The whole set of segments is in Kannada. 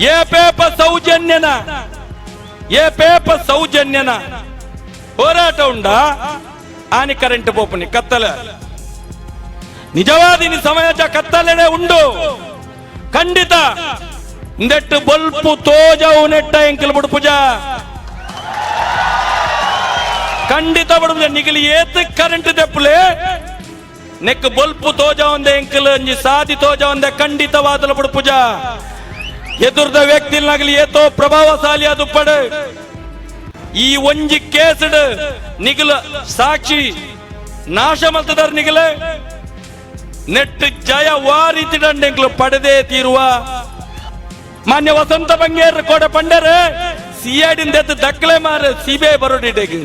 ಏಪೇಪ ಸೌಜನ್ಯನ ಹೋರಾಟ ಉಂಡ ಆನಿ ಕರೆಂಟ್ ಪೋಪುನಿ ಕತ್ತಲ ನಿಜವಾದಿನಿ ಸಮಾಜ ಕತ್ತಲೆಡೆ ಉಂಡು ಖಂಡಿತ ನೆಟ್ಟು ಬಲ್ಪು ತೋಜವು ನೆಟ್ಟ ಎಂಕಲ್ ಬುಡುಪುಜ ಖಂಡಿತ ಬಡುಪುಜ ನಿಗಲಿ ಏತ್ ಕರೆಂಟ್ ದೆಪ್ಪುಲೆ ನೆಕ್ ಬಲ್ಪು ತೋಜ ಒಂದೆ ಎಂಕಲ್ ಅಂಜಿ ಸಾದಿ ತೋಜ ಒಂದೆ ಖಂಡಿತವಾದಲು ಬುಡುಪುಜ ಎದುರ್ದ ವ್ಯಕ್ತಿನಾಗಲಿ ಏತೋ ಪ್ರಭಾವಶಾಲಿ ಅದು ಪಡೆ ಈ ಒಂಜಿ ಕೇಸಡ್ ನಿಗಲ ಸಾಕ್ಷಿ ನಾಶ ಮಲ್ತದರ್ ನಿಗಲ ನೆಟ್ ಜಯ ವಾರಿತಿಡಂಡೆಂಗ್ಲು ಪಡೆದೇ ತೀರುವ ಮಾನ್ಯ ವಸಂತ ಬಂಗೇರ್ ಕೋಡ ಪಂಡರೆ ಸಿಐಡಿಂದ ದಕ್ಕಲೆ ಮಾರ ಸಿಬಿಐ ಬರೋಡಿಡೆಗೆ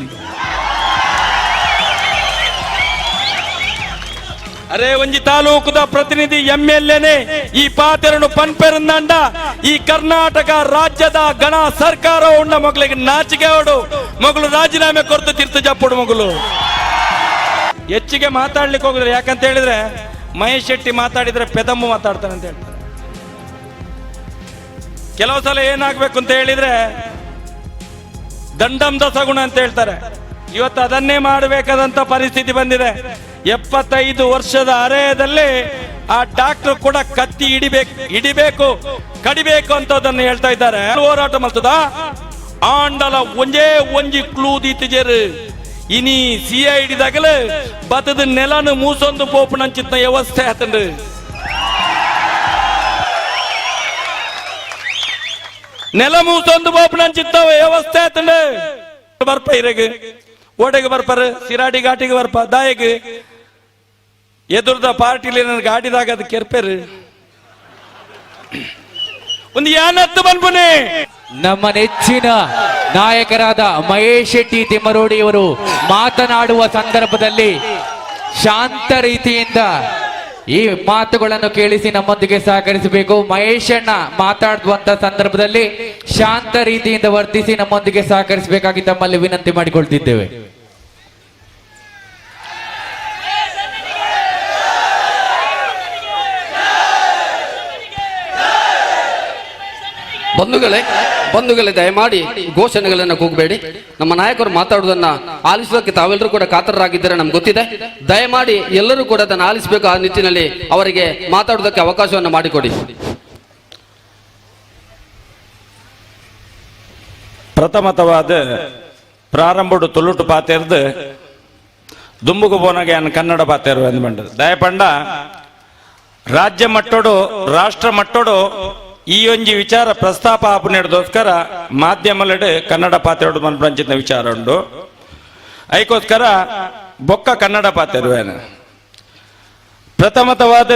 ಅರೆ ಒಂಜಿ ತಾಲೂಕುದ ಪ್ರತಿನಿಧಿ ಎಂಎಲ್ಎನೆ ಈ ಪಾತೆರನು ಪನ್ಪೆರಂದಂಡ ಈ ಕರ್ನಾಟಕ ರಾಜ್ಯದ ಗಣ ಸರ್ಕಾರ ಉಂಡ ಮಗಳಿಗೆ ನಾಚಿಕೆ ಅವಡು ಮಗಳು ರಾಜೀನಾಮೆ ಕೊರತು ತೀರ್ಥ ಜಪ್ಪುಡು ಮಗಳು ಹೆಚ್ಚಿಗೆ ಮಾತಾಡ್ಲಿಕ್ಕೆ ಹೋಗಿದ್ರೆ ಯಾಕಂತ ಹೇಳಿದ್ರೆ ಮಹೇಶ್ ಶೆಟ್ಟಿ ಮಾತಾಡಿದ್ರೆ ಪೆದಮ್ಮು ಮಾತಾಡ್ತಾನೆ ಅಂತ ಹೇಳ್ತಾರೆ. ಕೆಲವು ಸಲ ಏನಾಗ್ಬೇಕು ಅಂತ ಹೇಳಿದ್ರೆ ದಂಡಂ ದಸಗುಣ ಅಂತ ಹೇಳ್ತಾರೆ. ಇವತ್ತು ಅದನ್ನೇ ಮಾಡಬೇಕಾದಂತ ಪರಿಸ್ಥಿತಿ ಬಂದಿದೆ. 75 ವರ್ಷದ ಹರೆಯದಲ್ಲಿ ಆ ಡಾಕ್ಟರ್ ಕೂಡ ಕತ್ತಿ ಹಿಡಿಬೇಕು ಕಡಿಬೇಕು ಅಂತ ಅದನ್ನು ಹೇಳ್ತಾ ಇದ್ದಾರೆ. ಹೋರಾಟ ಮಾಡ್ತದ ಆಂಡಲ ಒಂಜೇ ಒಂಜಿ ಕ್ಲೂ ದೀತಿಜರು ಇನಿ ಸಿಐಡಿದಾಗಲ ಬತದ ನೆಲನು ಮೂಸೊಂದು ಪೋಪುನಂಚಿತ್ನ ವ್ಯವಸ್ಥೆ ಆತಂಡು ನೆಲ ಮೂಸೊಂದು ಪೋಪುನಂಚಿತ್ತ ವ್ಯವಸ್ಥೆ ಆತಂಡು ಬರ್ಪ ಇರಗೆ ಓಡೆಗೆ ಬರ್ಪಾರ ಸಿರಾಡಿ ಘಾಟಿಗೆ ಬರ್ಪ ದಾಯಗೆ ಎದುರ್ದ ಪಾರ್ಟಿಲಿ ನನ್ನ ಗಾಡಿದಾಗ ಅದು ಕೆರ್ಪೇರು ಒಂದು ಯಾನತ್ತು ಬಂದ್ಬುನೆ. ನಮ್ಮ ನೆಚ್ಚಿನ ನಾಯಕರಾದ ಮಹೇಶ್ ಶೆಟ್ಟಿ ತಿಮ್ಮರೋಡಿಯವರು ಮಾತನಾಡುವ ಸಂದರ್ಭದಲ್ಲಿ ಶಾಂತ ರೀತಿಯಿಂದ ಈ ಮಾತುಗಳನ್ನು ಕೇಳಿಸಿ ನಮ್ಮೊಂದಿಗೆ ಸಹಕರಿಸಬೇಕು. ಮಹೇಶ್ ಅಣ್ಣ ಮಾತಾಡುವಂತ ಸಂದರ್ಭದಲ್ಲಿ ಶಾಂತ ರೀತಿಯಿಂದ ವರ್ತಿಸಿ ನಮ್ಮೊಂದಿಗೆ ಸಹಕರಿಸಬೇಕಾಗಿ ತಮ್ಮಲ್ಲಿ ವಿನಂತಿ ಮಾಡಿಕೊಳ್ತಿದ್ದೇವೆ. ಬಂಧುಗಳೇ ದಯಮಾಡಿ ಘೋಷಣೆಗಳನ್ನು ಕೂಗಬೇಡಿ. ನಮ್ಮ ನಾಯಕರು ಮಾತಾಡುವುದನ್ನ ಆಲಿಸುವುದಕ್ಕೆ ತಾವೆಲ್ಲರೂ ಕೂಡ ಕಾತರರಾಗಿದ್ದಾರೆ ನಮ್ಗೆ ಗೊತ್ತಿದೆ. ದಯಮಾಡಿ ಎಲ್ಲರೂ ಕೂಡ ಅದನ್ನು ಆಲಿಸಬೇಕು. ಆ ನಿಟ್ಟಿನಲ್ಲಿ ಅವರಿಗೆ ಮಾತಾಡುವುದಕ್ಕೆ ಅವಕಾಶವನ್ನು ಮಾಡಿಕೊಡಿ. ಪ್ರಥಮತವಾದ ಪ್ರಾರಂಭಡು ತುಳುಟು ಪಾತೆರ್ದು ದುಂಬುಗು ಬೋನಗೆ ಕನ್ನಡ ಪಾತೆರು ಎಂದುಕೊಂಡದು ದಯಪಂಡ ರಾಜ್ಯ ಮಟ್ಟೋಡು ರಾಷ್ಟ್ರ ಮಟ್ಟೋಡು ಈ ಒಂಜಿ ವಿಚಾರ ಪ್ರಸ್ತಾಪ ಆಪುನೆಡ್ದೋಸ್ಕರ ಮಾಧ್ಯಮಲೆಡ್ ಕನ್ನಡ ಪಾತೆರೋಡು ಮನ್ಪಂಚಿನ ವಿಚಾರ ಉಂಡು. ಐಕೋಸ್ಕರ ಬೊಕ್ಕ ಕನ್ನಡ ಪಾತೆರುವೇನು ಪ್ರಥಮತವಾದ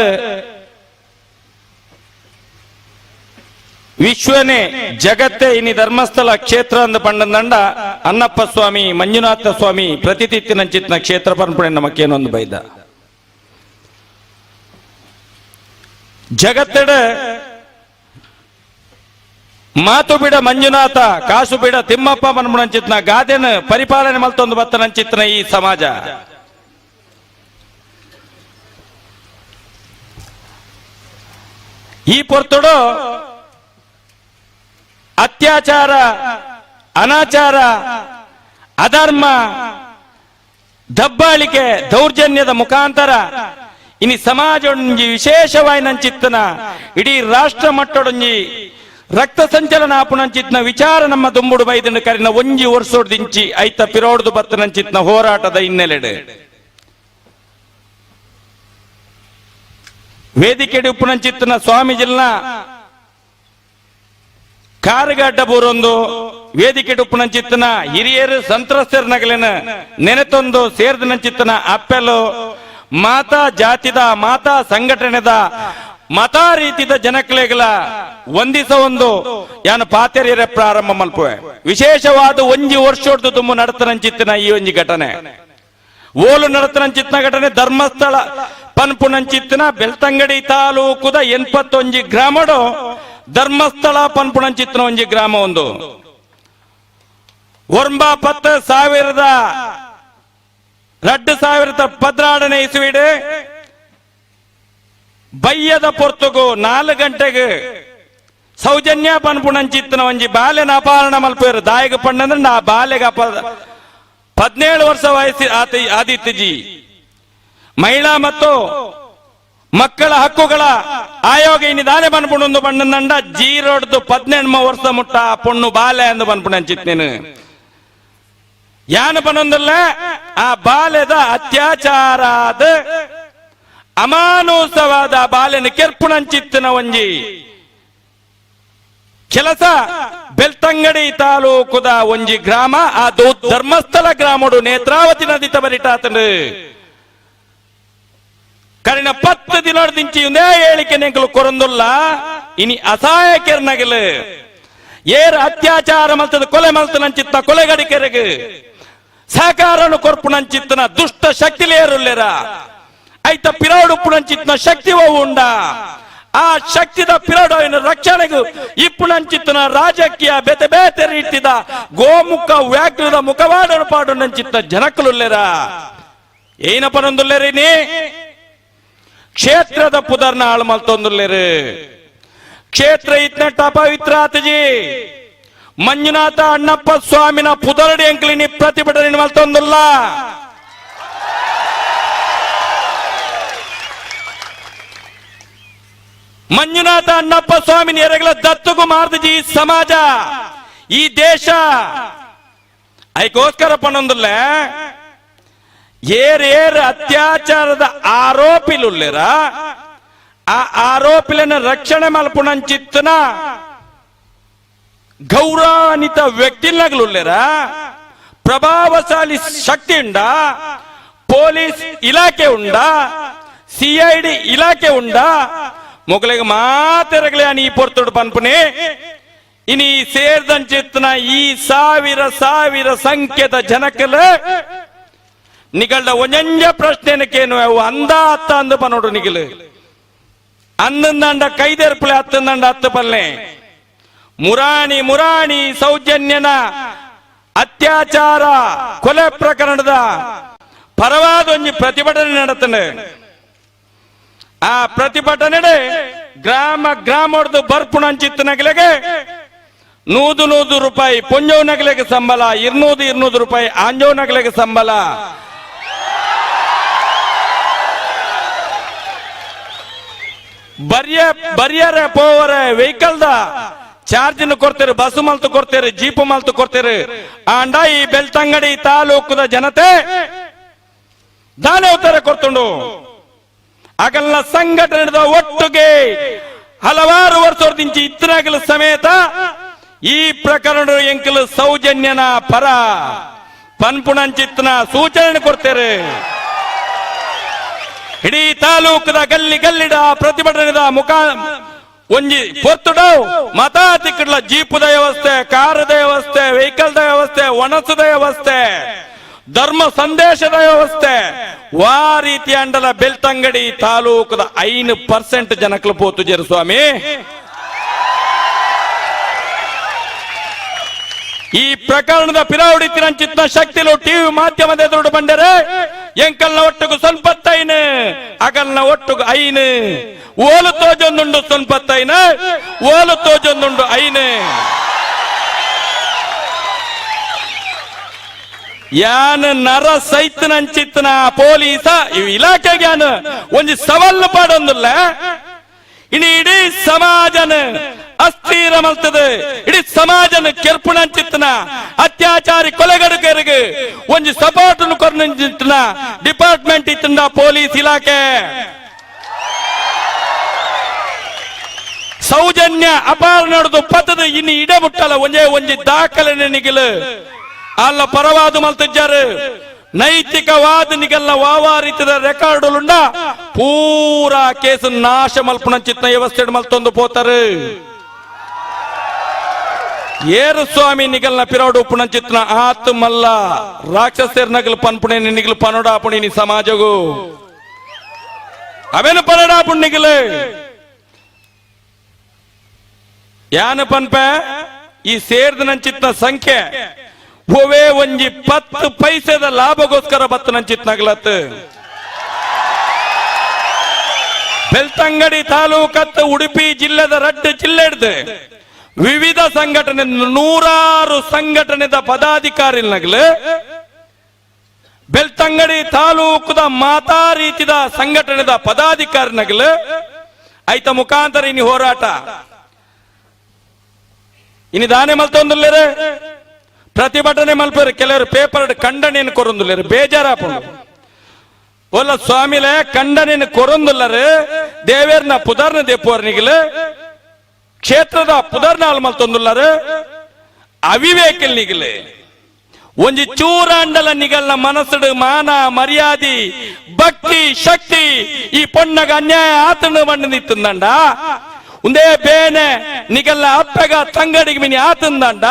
ವಿಶ್ವನೇ ಜಗತ್ತೇ ಇನಿ ಧರ್ಮಸ್ಥಳ ಕ್ಷೇತ್ರ ಅಂದ ಪಂಡಂದಂಡ ಅನ್ನಪ್ಪ ಸ್ವಾಮಿ ಮಂಜುನಾಥ ಸ್ವಾಮಿ ಪ್ರತಿತಿತ್ತಿನಂಚಿತ್ನ ಕ್ಷೇತ್ರ ಪನ್ಪುಣೆ ನಮಕ್ಕೇನೊಂದು ಬೈದ ಜಗತ್ತೆಡ ಮಾತು ಬಿಡ ಮಂಜುನಾಥ ಕಾಸು ಬಿಡ ತಿಮ್ಮಪ್ಪ ಮನ್ಮುಣಂಚಿತ್ನ ಗಾದೆನ ಪರಿಪಾಲನೆ ಮಲ್ತೊಂದು ಬತ್ತನಂಚಿತ್ನ ಈ ಸಮಾಜ ಈ ಪೊರ್ತುಡು ಅತ್ಯಾಚಾರ ಅನಾಚಾರ ಅಧರ್ಮ ದಬ್ಬಾಳಿಕೆ ದೌರ್ಜನ್ಯದ ಮುಖಾಂತರ ಇನಿ ಸಮಾಜ ವಿಶೇಷವಾಗಿ ನಂಚಿತ್ತನ ಇಡೀ ರಾಷ್ಟ್ರ ಮಟ್ಟೊಡೊಂಜಿ ರಕ್ತ ಸಂಚಲನ ಆಪುನಂಚಿತ್ನ ವಿಚಾರ ನಮ್ಮ ದುಂಬುಡು ಬೈದನ್ನು ಕರಿನ ಒಂಜಿ ವರ್ಷೋಡ್ದಿಂಚಿ ಐತ ಪಿರೋಡ್ದು ಬತ್ತನಂಚಿತ್ನ ಹೋರಾಟದ ಹಿನ್ನೆಲೆಡೆ ವೇದಿಕೆ ಉಪ್ಪುನಂಚಿತ್ನ ಸ್ವಾಮೀಜಿಲ್ನ ಕಾರಗಡ್ಡ ಬೂರೊಂದು ವೇದಿಕೆ ಉಪ್ಪುನಂಚಿತ್ನ ಹಿರಿಯರು ಸಂತ್ರಸ್ತರ ನಗಲಿನ ನೆನೆತೊಂದು ಸೇರ್ದನಂಚಿತ್ನ ಅಪ್ಪೆಲು ಮಾತಾ ಜಾತಿದ ಮಾತಾ ಸಂಘಟನೆದ ಮತ ರೀತಿದ ಜನಕಲೆಗಳ ಒಂದಿಸ ಒಂದು ಯಾನ ಪಾತೆರಿಯರ ಪ್ರಾರಂಭ ಮಲ್ಪುವೆ ವಿಶೇಷವಾದ ಒಂಜಿ ವರ್ಷೋಡ್ದು ತುಂಬ ನಡತನಂಚಿತ್ತಿನ ಈ ಒಂಜಿ ಘಟನೆ ಓಲು ನಡತನಂಚಿತ್ತಿನ ಘಟನೆ ಧರ್ಮಸ್ಥಳ ಪನ್ಪುನಂಚಿತ್ತಿನ ಬೆಳ್ತಂಗಡಿ ತಾಲೂಕುದ 81 ಗ್ರಾಮಡು ಧರ್ಮಸ್ಥಳ ಪನ್ಪುನಂಚಿತ್ತಿನ ಒಂಜಿ ಗ್ರಾಮ ಒಂದು 2016 ಇಸುವಿಡು ಬಯ್ಯದ ಪೊರ್ತುಗು 4 ಗಂಟೆಗೆ ಸೌಜನ್ಯ ಪನ್ಪುಣಂಚಿತ್ತನ ಒಂಜಿ ಬಾಲ್ಯನ ಅಪಹರಣ ಮಲ್ಪೇರು ದಾಯಿಗೆ ಪಂಡಂದ್ರೆ ನಾ ಬಾಲ್ಯಗ 17 ವರ್ಷ ವಯಸ್ಸಿ ಆದಿತ್ಯಜಿ ಮಹಿಳಾ ಮತ್ತು ಮಕ್ಕಳ ಹಕ್ಕುಗಳ ಆಯೋಗ ಇನ್ನಿದಾನೆ ಪನ್ಪುಣೊಂದು ಪಂಡಂದಂಡ ಜೀರೋಡ್ದು 18 ವರ್ಷ ಮುಟ್ಟ ಪೊಣ್ಣು ಬಾಲ್ಯ ಎಂದು ಪನ್ಪುಣಂಚಿತ್ತೇನು ಯಾನ ಪನ್ನೊಂದಲ್ಲ ಆ ಬಾಲ್ಯದ ಅತ್ಯಾಚಾರದ ಅಮಾನುಷವಾದ ಬಾಲ್ಯನ ಕೆರ್ಪುಣಂಚಿತ್ತನ ಒಂಜಿ ಕೆಲಸ ಬೆಳ್ತಂಗಡಿ ತಾಲೂಕುದ ಒಂಜಿ ಗ್ರಾಮ ಅದು ಧರ್ಮಸ್ಥಳ ಗ್ರಾಮಡು ನೇತ್ರಾವತಿ ನದಿ ತಬರಿಟಾತಂಡು ಕರಿನ 10 ದಿನದಿಂಚಿ ಒಂದೇ ಹೇಳಿಕೆ ನೆಂಕಲು ಕೊರೊಂದುಲ್ಲ ಇನಿ ಅಸಹಾಯ ಕೆರ್ನಗಲು ಏರ್ ಅತ್ಯಾಚಾರ ಮಲ್ತದ ಕೊಲೆ ಮಲ್ತನಂಚಿತ್ತ ಕೊಲೆಗಡಿಕೆರೆಗೆ ಸಹಕಾರನು ಕೊರ್ಪುಣಂಚಿತ್ತನ ದುಷ್ಟ ಶಕ್ತಿಲೇರುಲ್ಲೆರ ಐತ ಪಿರಾಡು ಪುಣಂಚಿತ್ತನ ಶಕ್ತಿ ಉಂಡ ಆ ಶಕ್ತಿದ ಪಿರಾಡಿನ ರಕ್ಷಣೆಗೂ ಇಪ್ಪುಣಂಚಿತ್ತನ ರಾಜಕೀಯ ಬೇತೆ ಬೇತೆ ರೀತಿದ ಗೋಮುಖ ವ್ಯಾಘ್ರದ ಮುಖವಾಡನು ಪಾಡು ನಂಚಿತ್ತ ಜನಕಲುಲ್ಲೆರ ಏನಪ್ಪನೊಂದುಲ್ಲೆರಿನಿ ಕ್ಷೇತ್ರದ ಪುದರ್ನ ಹಾಳು ಮಲ್ತೊಂದುಲ್ಲೆರು ಕ್ಷೇತ್ರ ಇತ್ನೆಟ್ಟ ಪವಿತ್ರ ಆತಜಿ ಮಂಜುನಾಥ ಅಣ್ಣಪ್ಪ ಸ್ವಾಮಿನ ಪುದರಡಿ ಅಂಕಲಿನಿ ಪ್ರತಿಭಟನೆ ಮಲ್ತೊಂದುಲ್ಲ ಮಂಜುನಾಥ ಅಣ್ಣಪ್ಪ ಸ್ವಾಮಿನ ಎರಗಲ ದತ್ತುಗು ಮಾರ್ದಜಿ ಸಮಾಜ ಈ ದೇಶ ಅದಕ್ಕೋಸ್ಕರ ಪನ್ನೊಂದುಲ್ಲ ಏರ್ ಅತ್ಯಾಚಾರದ ಆರೋಪಿಲುಲ್ಲೆರ ಆ ಆರೋಪಿಲನ ರಕ್ಷಣೆ ಮಲ್ಪುಣಂಚಿತ್ತನ ಗೌರವಾನ್ವಿತ ವ್ಯಕ್ತಿನಗಲುಲ್ಲೆರ ಪ್ರಭಾವಶಾಲಿ ಶಕ್ತಿ ಉಂಡ ಪೊಲೀಸ್ ಇಲಾಖೆ ಉಂಡ ಸಿಐಡಿ ಇಲಾಖೆ ಉಂಡ ಮೊಗಲಿಗೆ ಮಾತೆರಗಲೆ ಅನಿ ಪೊರ್ತುಡು ಪನ್ಪುನೆ ಇನಿ ಸೇರ್ದಂಚಿತ್ತನ ಈ ಸಾವಿರ ಸಂಖ್ಯೆದ ಜನಕಲ ನಿಗಳ್ದ ಒಂಜಂಜ ಪ್ರಶ್ನೆನಕ್ಕೇನು ಅವು ಅಂದ ಅತ್ತ ಅಂದು ಪನೋಡು ನಿಗಲು ಅಂದಂಡ ಕೈದೇರ್ಪಲೆ ಹತ್ತಂದಂಡ ಹತ್ತು ಪಲ್ಲೆ ಮುರಾಣಿ ಸೌಜನ್ಯನ ಅತ್ಯಾಚಾರ ಕೊಲೆ ಪ್ರಕರಣದ ಪರವಾದ ಒಂಜಿ ಪ್ರತಿಭಟನೆ ನಡೆತಂಡೆ ಆ ಪ್ರತಿಭಟನೆ ಗ್ರಾಮದ್ದು ಬರ್ಪುಣಂಚಿತ್ತ ನಗಲೆಗೆ 100 ರೂಪಾಯಿ ಪೊಂಜೋ ನಗಲೆಗೆ ಸಂಬಳ 200 ರೂಪಾಯಿ ಆಂಜೋ ನಗಲೆಗೆ ಸಂಬಳ ಬರ್ಯರೆ ಪೋವರೆ ವೆಹಿಕಲ್ದ ಚಾರ್ಜಿನ ಕೊಡ್ತೇವೆ ಬಸ್ ಮಲ್ತು ಕೊಡ್ತೇವೆ ಜೀಪ್ ಮಲ್ತು ಕೊಡ್ತೇವೆ ಆಂಡ ಈ ಬೆಳ್ತಂಗಡಿ ತಾಲೂಕದ ಜನತೆ ದಾನ ಉತ್ತರ ಕೊಡ್ತುಂಡು ಆಗಲ್ಲ ಸಂಘಟನೆದ ಒಟ್ಟಿಗೆ ಹಲವಾರು ವರ್ಷದಿಂಚಿ ಇತ್ತನಾಗಲ ಸಮೇತ ಈ ಪ್ರಕರಣ ಎಂಕಲು ಸೌಜನ್ಯನ ಪರ ಪನ್ಪುಣಂಚಿತ್ತನ ಸೂಚನೆ ಕೊಡ್ತೇವೆ ಇಡೀ ತಾಲೂಕದ ಗಲ್ಲಿಡ ಪ್ರತಿಭಟನೆದ ಮುಖ ಒಂಜಿ ಪೊತ್ತುಡು ಮತಾತಿಕ್ಕಡ್ಲ ಜೀಪುದ ವ್ಯವಸ್ಥೆ ಕಾರದ ವ್ಯವಸ್ಥೆ ವೆಹಿಕಲ್ದ ವ್ಯವಸ್ಥೆ ಒಣಸದ ವ್ಯವಸ್ಥೆ ಧರ್ಮ ಸಂದೇಶದ ವ್ಯವಸ್ಥೆ ವಾ ರೀತಿ ಅಂಡಲ ಬೆಳ್ತಂಗಡಿ ತಾಲೂಕದ 5% ಜನಕಲು ಪೋತು ಜೇರು ಸ್ವಾಮಿ ಈ ಪ್ರಕರಣದ ಪಿರಾವಡಿತಿರಂಚಿತ್ನ ಶಕ್ತಿಲು ಟಿವಿ ಮಾಧ್ಯಮದ ಎದುರು ಬಂದರೆ ಎಂಕಲ್ನ ಒಟ್ಟಿಗೂ ಸೊನ್ಪತ್ತೈನ ಅಗಲ್ನ ಒಟ್ಟಿಗೂ 5 ಓಲು ತೋಜೊಂದುಂಡು ಸೊನ್ಪತ್ತೈನ ಓಲು ತೋಜೊಂದುಂಡು 5 ಯಾನ ನರ ಸೈತನಂಚಿತ್ತನ ಪೊಲೀಸ ಇಲಾಖೆಗೆ ಯಾನ ಒಂಜಿ ಸವಾಲು ಪಾಡೊಂದಿಲ್ಲ ಇನ್ನು ಇಡೀ ಸಮಾಜನ ಅಸ್ಥಿರ ಮಲ್ತದೆ ಇಡೀ ಸಮಾಜನ ಕೆರ್ಪುಣಂಚಿತ್ತನ ಅತ್ಯಾಚಾರಿ ಕೊಲೆಗಡುಕರಿಗೆ ಒಂಜಿ ಸಪೋರ್ಟ್ ಕೊರ್ನಂಚಿತ್ತನ ಡಿಪಾರ್ಟ್ಮೆಂಟ್ ಇತ್ತಂಡ ಪೊಲೀಸ್ ಇಲಾಖೆ ಸೌಜನ್ಯ ಅಪಹರಣ ನಡೆದು ಪತ್ತದ ಇನ್ನು ಇಡೆ ಮುಟ್ಟಲ್ಲ ಒಂಜಿ ದಾಖಲೆ ನಿಗಿಲು ಅಲ್ಲ ಪರವಾದ ಮಲ್ತಿದ್ದಾರೆ ನೈತಿಕವಾದ ನಿಗಲ್ಲ ವಾವಾರಿತದ ರೆಕಾರ್ಡುಲುಂಡ ಪೂರಾ ಕೇಸು ನಾಶ ಮಲ್ಪುಣಂಚಿತ್ನ ವ್ಯವಸ್ಥೆ ಮಲ್ತೊಂದು ಪೋತಾರೆ ಏರು ಸ್ವಾಮಿ ನಿಗಲ್ನ ಪಿರಾಡು ಪುಣಂಚಿತ್ನ ಆತ್ ಮಲ್ಲ ರಾಕ್ಷಸೇರ್ ನಗಲ್ ಪನ್ಪುಣೆ ನಿಗಲು ಪನೋಡಾಪುಣಿ ನಿ ಸಮಾಜಗು ಅವೇನು ಪನೋಡಾಪುಣ್ ನಿಗಲು ಯಾನ ಪನ್ಪ ಈ ಸೇರ್ದ ನಂಚಿತ್ನ ಸಂಖ್ಯೆ ಓವೇ ಒಂಜಿ 10 ಪೈಸೆದ ಲಾಭಗೋಸ್ಕರ ಬತ್ತ ನಂಚಿತ್ ನಗಲತ್ ಬೆಳ್ತಂಗಡಿ ತಾಲೂಕತ್ತು ಉಡುಪಿ ಜಿಲ್ಲೆದ ರಡ್ಡು ಜಿಲ್ಲೆ ಹಿಡ್ದು ವಿವಿಧ ಸಂಘಟನೆ 100 ಸಂಘಟನೆದ ಪದಾಧಿಕಾರಿಗಳು ಬೆಳ್ತಂಗಡಿ ತಾಲೂಕದ ಮಾತಾ ರೀತಿದ ಸಂಘಟನೆದ ಪದಾಧಿಕಾರಿಗಳು ಐತ ಮುಖಾಂತರ ಇನಿ ಹೋರಾಟ ಇನಿ ದಾನೆ ಮಲ್ತೊಂದುಲ್ಲೇರೆ ಪ್ರತಿಭಟನೆ ಮಲ್ಪರು ಕೆಲವರು ಪೇಪರ್ ಖಂಡನೆಯನ್ನು ಕೊರೊಂದುಲ್ಲೇರು ಬೇಜಾರಾಪುಂಡು ಒಲ್ಲ ಸ್ವಾಮಿಲೆ ಖಂಡನೆಯನ್ನು ಕೊರೊಂದುಲ್ಲರು ದೇವೇರ್ನ ಪುದರ್ನ ದೇಪುವರ್ನಿಗಳು ಕ್ಷೇತ್ರದ ಪುದರ್ನ ಮಲ್ತೊಂದುಲ್ಲರು ಅವಿವೇಕಲ್ ನಿಗಲೆ ಒಂಜಿ ಚೂರಾಂಡಲ ನಿಗಲ್ನ ಮನಸ್ಸಡು ಮಾನ ಮರ್ಯಾದಿ ಭಕ್ತಿ ಶಕ್ತಿ ಈ ಪೊಣ್ಣಗ ಅನ್ಯಾಯ ಆತನ ಮಣ್ಣು ನಿತ್ತಂದಂಡ ಒಂದೇ ಬೇನೆ ನಿಗಲ್ಲ ಅಪ್ಪಗ ತಂಗಡಿಗೆ ಮಿನಿ ಆತಂದಂಡ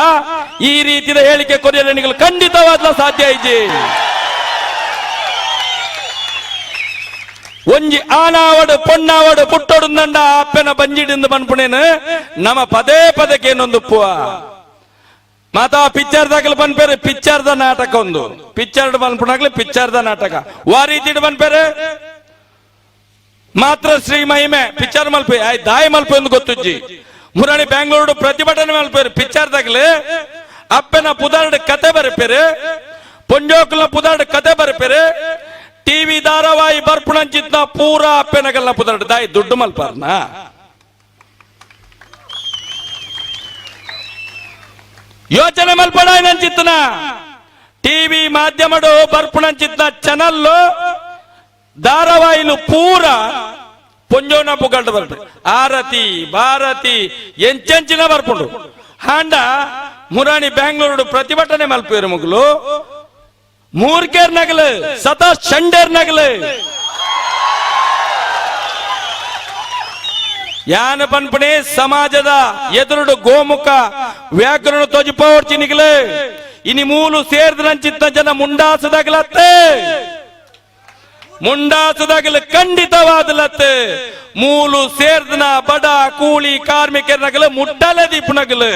ಈ ರೀತಿಯ ಹೇಳಿಕೆ ಕೊರಿಯಲು ನಿಗಲು ಖಂಡಿತವಾದ ಸಾಧ್ಯ ಐಜಿ ಒಂಜಿ ಆನಾವಡು ಪೊಣ್ಣಾವಡು ಪುಟ್ಟೊಡುಂದಂಡ ಅಪ್ಪನ ಬಂಜಿಡಿಂದು ಬನ್ಪುಣೇನು ನಮ್ಮ ಪದೇ ಪದಕ್ಕೆ ಏನೊಂದು ಪುವ ಮಾತಾ ಪಿಕ್ಚರ್ ದಾಖಲೆ ಬಂದ್ಪೇರೆ ಪಿಕ್ಚರ್ದ ನಾಟಕ ಒಂದು ಪಿಕ್ಚರ್ ಬಂದ್ಪುಣಾಗ್ಲಿ ಪಿಕ್ಚರ್ದ ನಾಟಕ ವಾ ರೀತಿ ಬಂದ್ಪೇರೆ ಮಾತ್ರ ಶ್ರೀ ಮಹಿಮೆ ಪಿಕ್ಚರ್ ಮಲ್ಪೆ ದಾಯಿ ಮಲ್ಪೆ ಎಂದು ಗೊತ್ತುಜ್ಜಿ ಮುರಾಣಿ ಬೆಂಗಳೂರು ಪ್ರತಿಭಟನೆ ಮಲ್ಪೇರು ಪಿಕ್ಚರ್ ದಾಖಲೆ ಅಪ್ಪನ ಪುದಾರ್ಡ್ ಕತೆ ಬರಪೇರೆ ಪೊಂಜೋಕಲ್ನ ಪುದಾರ್ಡ್ ಕತೆ ಬರಪೇರೆ ಟಿವಿ ಧಾರಾವಾಹಿ ಬರ್ಪುಣಂಚಿತ್ನ ಪೂರಾ ಅಪ್ಪೆನಗಲ್ನ ಪುದಾರ್ಡ್ ದಾಯಿ ದುಡ್ಡು ಮಲ್ಪಾರ್ನ ಯೋಚನೆ ಮಲ್ಪಡ ನಂಚಿತ್ತನ ಟಿವಿ ಮಾಧ್ಯಮಡು ಬರ್ಪುಣಂಚಿತ್ನ ಚಾನಲ್ ಧಾರಾವಾಹಿಲು ಪೂರ ಪೊಂಜೋನ ಪುಗಲ್ಡು ಬರ್ಪು ಆರತಿ ಭಾರತಿ ಎಂಚೆಂಚಿನ ಬರ್ಪುಂಡು ಹಾಂಡ ಮುರಾಣಿ ಬೆಂಗಳೂರು ಪ್ರತಿಭಟನೆ ಮಲ್ಪೇರು ಮುಗ್ಲು ಮೂರ್ಕೇರ್ ನಗಲು ಸತಾ ಶಂಡೇರ್ ನಗಲು ಯಾನ ಪನ್ಪಣೆ ಸಮಾಜದ ಎದುರುಡು ಗೋಮುಖ ವ್ಯಾಕರಣ ತೊಜಿಪೋರ್ಚಿನಿಗಲು ಇನಿ ಮೂಲು ಸೇರ್ದಂಚಿತ್ತ ಜನ ಮುಂಡಾಸದಾಗಲತ್ತೆ ಮುಂಡಾಸದಾಗಲು ಖಂಡಿತವಾದಲತ್ತೆ ಮೂಲು ಸೇರ್ದನ ಬಡ ಕೂಲಿ ಕಾರ್ಮಿಕರನಗಲು ಮುಟ್ಟಲೆ ದೀಪನಗಲು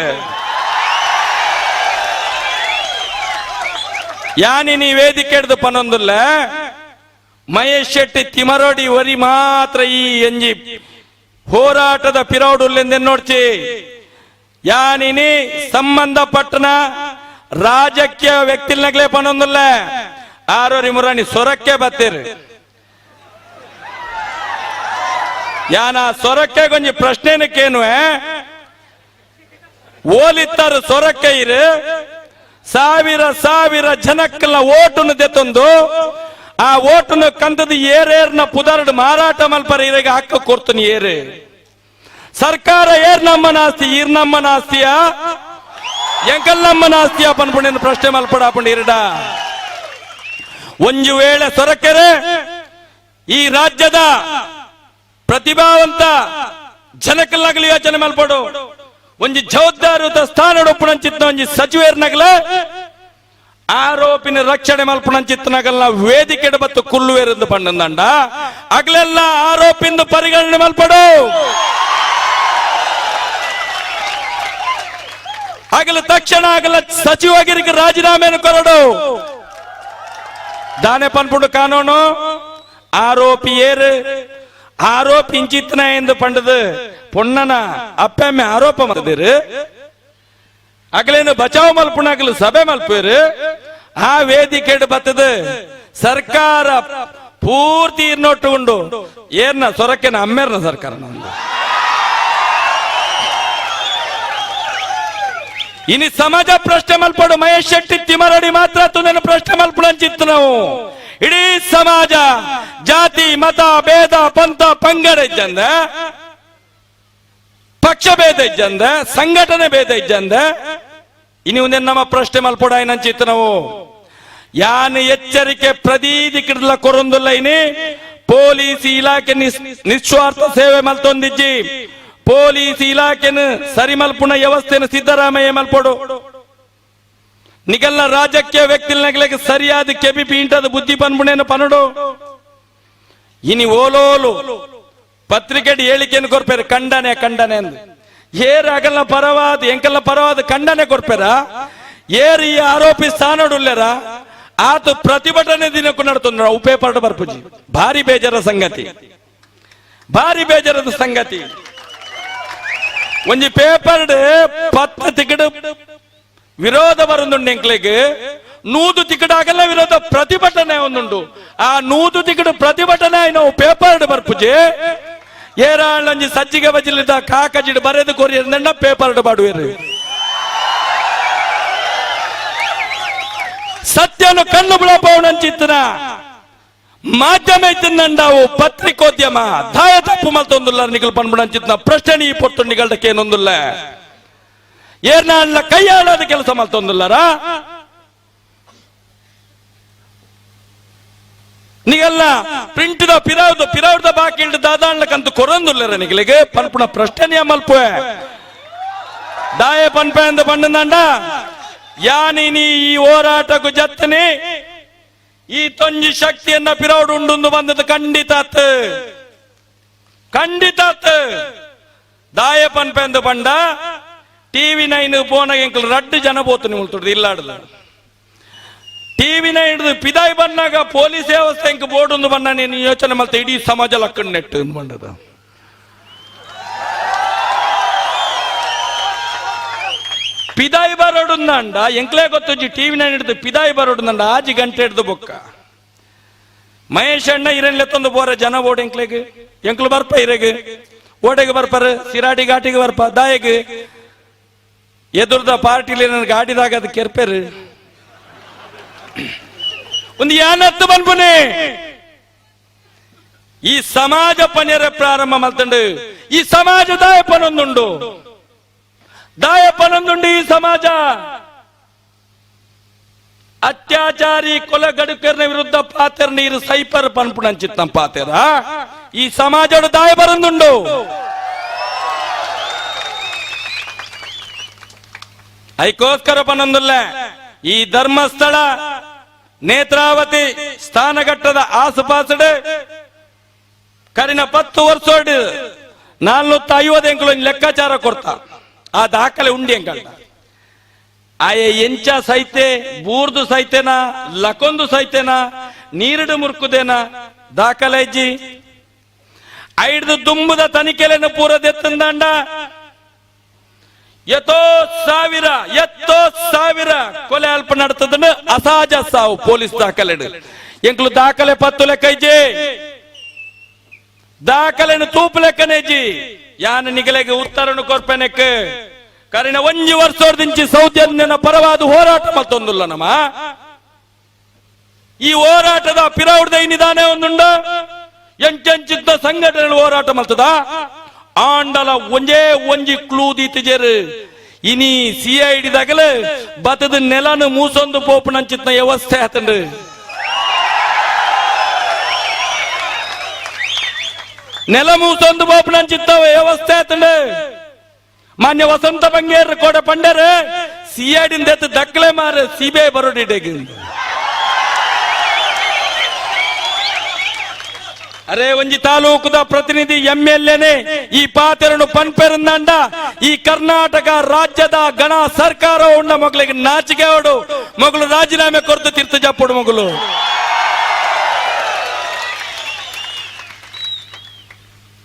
ಯಾನಿ ವೇದಿಕೆ ಹಿಡಿದು ಪನೊಂದಿಲ್ಲ ಮಹೇಶ್ ಶೆಟ್ಟಿ ತಿಮರೋಡಿ ವರಿ ಮಾತ್ರ ಈ ಎಂಜಿ ಹೋರಾಟದ ಪಿರೌಡುಲ್ಲೆಂದೆನ್ನೋಡ್ಚಿ ಯಾನಿನಿ ಸಂಬಂಧಪಟ್ಟನ ರಾಜಕೀಯ ವ್ಯಕ್ತಿನಗ್ಲೇ ಪನೊಂದಿಲ್ಲ ಆರೋರಿ ಮುರಾಣಿ ಸೊರಕ್ಕೆ ಬತ್ತೀರಿ ಯಾನ ಸೊರಕ್ಕೆ ಕೊಂಚ ಪ್ರಶ್ನೆನಕ್ಕೇನು ಓಲಿತ್ತಾರು ಸೊರಕ್ಕೆ ಇರು ಸಾವಿರ ಸಾವಿರ ಜನಕ್ಕಲ್ಲ ಓಟನ್ನು ದೆತ್ತೊಂದು ಆ ಓಟನ್ನು ಕಂದದ ಏರೇರ್ನ ಪುದರ್ಡ್ ಮಾರಾಟ ಮಲ್ಪರ ಇರೆಗೆ ಹಕ್ಕ ಕೊಡ್ತೀನಿ ಏರೆ ಸರ್ಕಾರ ಏರ್ ನಮ್ಮನ ಆಸ್ತಿ ಈರ್ ನಮ್ಮನ ಆಸ್ತಿಯ ಎಂಕಲ್ ನಮ್ಮನ ಆಸ್ತಿಯ ಪನ್ಪುಣ್ಣ ಪ್ರಶ್ನೆ ಮಲ್ಪಡ ಪುಂಡ ಇರಡ ಒಂದು ವೇಳೆ ಸೊರಕೆರೆ ಈ ರಾಜ್ಯದ ಪ್ರತಿಭಾವಂತ ಜನಕಲ್ನಾಗಲಿ ಯೋಚನೆ ಮಲ್ಪಡು ಒಂಜಿ ಜವಾಬ್ದಾರಿಯುತ ಸ್ಥಾನ ಒಪ್ಪುಣಂಚಿತ್ತ ಒಂಜಿ ಸಚಿವೇರ್ನಗಲ ಆರೋಪಿನ ರಕ್ಷಣೆ ಮಲ್ಪುಣಂಚಿತ್ತನಗಲ್ನ ವೇದಿಕೆ ಬತ್ತು ಕುಲ್ಲುವೇರೆಂದು ಪಂಡಂದಂಡ ಅಗಲೆಲ್ಲ ಆರೋಪಿಂದು ಪರಿಗಣನೆ ಮಲ್ಪಡು ಆಗಲ ತಕ್ಷಣ ಆಗಲ ಸಚಿವಗಿರಿಗೆ ರಾಜೀನಾಮೆಯನ್ನು ಕೊರಡು ದಾನೆ ಪನ್ಪುಂಡು ಕಾನೂನು ಆರೋಪಿ ಏರು ಆರೋಪಿ ಇಂಚಿತ್ತನ ಎಂದು ಪಂಡದು ಪೊಣ್ಣನ ಅಪ್ಪಮ್ಮೆ ಆರೋಪ ಮಾಡಿದಿರು ಅಗಲೇನು ಬಚಾವ್ ಮಲ್ಪುಣಾಗಲು ಸಭೆ ಮಲ್ಪೇರು ಆ ವೇದಿಕೆ ಬತ್ತದ ಸರ್ಕಾರ ಪೂರ್ತಿ ಇರ್ನೊಟ್ಟುಕೊಂಡು ಏರ್ನ ಸೊರಕೆನ ಅಮ್ಮೇರ್ನ ಸರ್ಕಾರ ನಮ್ದು ಇನಿ ಸಮಾಜ ಪ್ರಶ್ನೆ ಮಲ್ಪಡು ಮಹೇಶ್ ಶೆಟ್ಟಿ ತಿಮರಡಿ ಮಾತ್ರ ತುದನ ಪ್ರಶ್ನೆ ಮಲ್ಪುಣಂಚಿತ್ತು ನಾವು ಇಡೀ ಸಮಾಜ ಜಾತಿ ಮತ ಭೇದ ಪಂಥ ಪಂಗಡ ಇದ್ದಂದ ಪಕ್ಷ ಭೇದ ಇದ್ದಂದ ಸಂಘಟನೆ ಭೇದ ಇದ್ದಂದ ಇನಿ ಒಂದೇ ನಮ್ಮ ಪ್ರಶ್ನೆ ಮಲ್ಪಡ ಏನಂಚಿತ್ತು ನಾವು ಯಾನ್ ಎಚ್ಚರಿಕೆ ಪ್ರದೀದಿ ಕಿಡ್ಲ ಕೊರೊಂದುಲ್ಲ ಇನಿ ಪೊಲೀಸ್ ಇಲಾಖೆ ನಿಸ್ವಾರ್ಥ ಸೇವೆ ಮಲ್ತೊಂದಿಜ್ಜಿ ಪೊಲೀಸ್ ಇಲಾಖೆನ ಸರಿ ಮಲ್ಪುಣ ವ್ಯವಸ್ಥೆನ ಸಿದ್ದರಾಮಯ್ಯ ಮಲ್ಪಡು ನಿಗಲ್ಲ ರಾಜಕೀಯ ವ್ಯಕ್ತಿಗಳಿಗೆ ಸರಿಯಾದ ಕೆಬಿಪಿ ಇಂಟದ ಬುದ್ಧಿ ಪನ್ಪುಣೇನು ಪನಡು ಇನಿ ಓಲೋಲು ಪತ್ರಿಕೆ ಹೇಳಿಕೆಯನ್ನು ಕೊರ್ಪೇರು ಖಂಡನೆ ಖಂಡನೆ ಎಂದು ಏರ್ ಆಗಲ್ಲ ಪರವಾದ ಎಂಕಲ್ಲ ಪರವಾದ ಖಂಡನೆ ಕೊರ್ಪೇರ ಏರ್ ಈ ಆರೋಪಿ ಸ್ಥಾನಡುಲ್ಲೇರ ಆತ ಪ್ರತಿಭಟನೆ ದಿನಕ್ಕೂ ನಡ್ತಂದ್ರ ಉಪೇಪರ್ಡ ಬರ್ಪುಜಿ ಭಾರಿ ಬೇಜಾರ ಸಂಗತಿ ಭಾರಿ ಬೇಜಾರದ ಸಂಗತಿ. ಒಂಜಿ ಪೇಪರ್ 10 ತಿಕಡು ವಿರೋಧ ಬರುಂದುಂಡು ಎಂಕ್ಲೆಗ್, 100 ತಿಕಡು ಆಗಲ್ಲ ವಿರೋಧ ಪ್ರತಿಭಟನೆ ಒಂದುಂಡು. ಆ 100 ತಿಕಡು ಪ್ರತಿಭಟನೆ ನಾವು ಪೇಪರ್ ಬರ್ಪುಜೆ ಏರಾಳಂಜಿ ಸಜ್ಜಿಗೆ ಬಜಿಲಿದ ಕಾಕಜಿಡ್ ಬರೆದು ಕೊರಿಯಂದ ಪೇಪರ್ ಬಾಡುವೇರು. ಸತ್ಯನು ಕಣ್ಣು ಬಿಳಪವನಂಚಿತ್ತನ ಮಾಧ್ಯಮ ಇತ್ತಿಂದಂಡಾವು ಪತ್ರಿಕೋದ್ಯಮ ದಾಯ ತಪ್ಪು ಮಲ್ತೊಂದುಲ್ಲ ನಿಗಲ್ ಪನ್ಬಿಡಂಚಿತ್ನ ಪ್ರಶ್ನೆ ಈ ಪೊಟ್ಟು ನಿಗಲ್ದಕ್ಕೆ ಏನೊಂದುಲ್ಲ ಏರ್ನಾಳ ಕೈಯಾಡೋದು ಕೆಲಸ ಮಲ್ತೊಂದುಲ್ಲಾರ ನಿಗಲ್ಲ ಪ್ರಿಂಟ್ ಪಿರಾವ್ದ ಬಾಕಿ ಇಲ್ದ ದಾದಾಣ್ಲಕ್ಕಂತೂ ಕೊರೊಂದುಲ್ಲರ ನಿಗಲಿಗೆ ಪನ್ಪುಣ ಪ್ರಶ್ನೆಯ ಮಲ್ಪುವೆ ದಾಯ ಪನ್ಪೆ ಎಂದು ಪಂಡಂಡ ಯಾನಿ ನೀ ಈ ಹೋರಾಟಕ್ಕೂ ಜತ್ತನಿ ಈ ತೊಂಜಿ ಶಕ್ತಿಯನ್ನ ಪಿರೌಡು ಉಂಡು ಬಂದದ್ದು ಖಂಡಿತ ದಾಯ ಪನ್ಪೆ ಎಂದು ಪಂಡ TV9 ಪೋನಾಗ ಎಂಕಲ್ ರಡ್ಡು ಜನ ಬೋತು ಮುಳ್ತುಡ್ದು ಇಲ್ಲಾಡಲ್ಲ TV9 ಹಿಡಿದು ಪಿದಾಯಿ ಬಂದಾಗ ಪೊಲೀಸ್ ವ್ಯವಸ್ಥೆ ಎಂಕ ಬೋರ್ಡ್ ಒಂದು ಬಣ್ಣ ನೀನು ಯೋಚನೆ ಮಾಡ್ತಾ ಇಡೀ ಸಮಾಜ ಲಕ್ಕಂಡು ನೆಟ್ಟು ಬಂದದ ಪಿದಾಯಿ ಬರೋಡುಂದಂಡ ಎಂಕ್ಲೇ ಗೊತ್ತುಜಿ TV9 ಹಿಡಿದು ಪಿದಾಯಿ ಬರೋಡುಂದಂಡ ಆಜಿ ಗಂಟೆ ಹಿಡಿದು ಬೊಕ್ಕ ಮಹೇಶ್ ಅಣ್ಣ ಇರನ್ಲೆತ್ತೊಂದು ಬೋರ ಜನ ಬೋರ್ಡ್ ಎಂಕ್ಲು ಬರ್ಪ ಇರೆಗೆ ಓಡೆಗೆ ಬರ್ಪಾರ ಸಿರಾಡಿ ಘಾಟಿಗೆ ಬರ್ಪ ದಾಯಗೆ ಎದುರ್ದ ಪಾರ್ಟಿಲಿ ನನ್ನ ಗಾಡಿದಾಗ ಅದು ಕೆರ್ಪೇರು ಒಂದು ಯಾನತ್ತು ಬನ್ಪುನೆ ಈ ಸಮಾಜ ಪನ್ಯರ ಪ್ರಾರಂಭ ಮಾಡ್ತಂಡು ಈ ಸಮಾಜ ದಾಯಪನೊಂದುಂಡು ಈ ಸಮಾಜ ಅತ್ಯಾಚಾರಿ ಕೊಲೆಗಡುಕರ್ನ ವಿರುದ್ಧ ಪಾತೆರ ನೀರು ಸೈಪರ್ ಪನ್ಪುಣಂಚಿತ್ತ ಪಾತೆರ ಈ ಸಮಾಜದ ದಾಯ ಬರಂದುಂಡು ಐಕೋಸ್ಕರ ಪನೊಂದುಲ್ಲ ಈ ಧರ್ಮಸ್ಥಳ ನೇತ್ರಾವತಿ ಸ್ಥಾನಘಟ್ಟದ ಆಸುಪಾಸಡೆ ಕರಿನ 10 ವರ್ಷ 450 ಎಂಕಲು ಲೆಕ್ಕಾಚಾರ ಕೊಡ್ತಾ ಆ ದಾಖಲೆ ಉಂಡಿ ಎಂಕಂಡ ಆಯೆ ಎಂಚ ಸೈತೆ ಬೂರ್ದು ಸೈತೆನಾ ಲಕೊಂದು ಸೈತೆನಾ ನೀರಿಡು ಮುರ್ಕುದೇನಾ ದಾಖಲೆ ಇಜ್ಜಿ ಐಡ್ದು ದುಂಬುದ ತನಿಖೆಲೆನ ಪೂರದೆತ್ತಂದಾಂಡ ಎತ್ತೋ ಸಾವಿರ ಕೊಲೆ ಅಲ್ಪ ನಡ್ತದನ್ನು ಅಸಹಜ ಸಾವು ಪೊಲೀಸ್ ದಾಖಲೆ ಎಂಕ್ಲು ದಾಖಲೆ 10 ಲೆಕ್ಕ ಇಜ್ಜಿ ದಾಖಲೆನು ತೂಪು ಲೆಕ್ಕನೇಜಿ ಯಾನ ನಿಗಲೆಗೆ ಉತ್ತರನು ಕೊರ್ಪೆನೆಕ್ ಕರಿನ 1 ವರ್ಷದಿಂಚಿ ಸೌಜನ್ಯನ ಪರವಾದ ಹೋರಾಟ ಮತ್ತೊಂದುಲ್ಲ ನಮ್ಮ ಈ ಹೋರಾಟದ ಪಿರೌಡ್ದ ನಿಧಾನ ಒಂದುಂಡ ಎಂಚಿದ್ದ ಸಂಘಟನೆಗಳು ಹೋರಾಟ ಮಲ್ತದ ಆಂಡಲ ಒಂಜಿ ಕ್ಲೂ ದೀತಿಜೇರು ಇನಿ CID ದಾಗಲ ಬತದ ನೆಲನು ಮೂಸೊಂದು ಪೋಪು ನಂಚಿತ್ನ ವ್ಯವಸ್ಥೆ ಆತಂಡು ನೆಲ ಮೂಸೊಂದು ಪೋಪು ನಂಚಿತ್ತ ವ್ಯವಸ್ಥೆ ಆತಂಡು ಮಾನ್ಯ ವಸಂತ ಬಂಗೇರ್ ಕೋಡ ಪಂಡರ್ CID ಎತ್ತು ದಕ್ಕಲೆ ಮಾರ CBI ಬರೋಡಿಡೆಗೆ ಅರೆ ಒಂಜಿ ತಾಲೂಕುದ ಪ್ರತಿನಿಧಿ MLA ಈ ಪಾತೆರನು ಪನ್ಪೆರಂದಾಂಡ ಈ ಕರ್ನಾಟಕ ರಾಜ್ಯದ ಗಣ ಸರ್ಕಾರ ಉಂಡ ಮಗಳಿಗೆ ನಾಚಿಕೆ ಅವಡು ಮಗಳು ರಾಜೀನಾಮೆ ಕೊರತು ತೀರ್ಥ ಜಪ್ಪಡು ಮಗಳು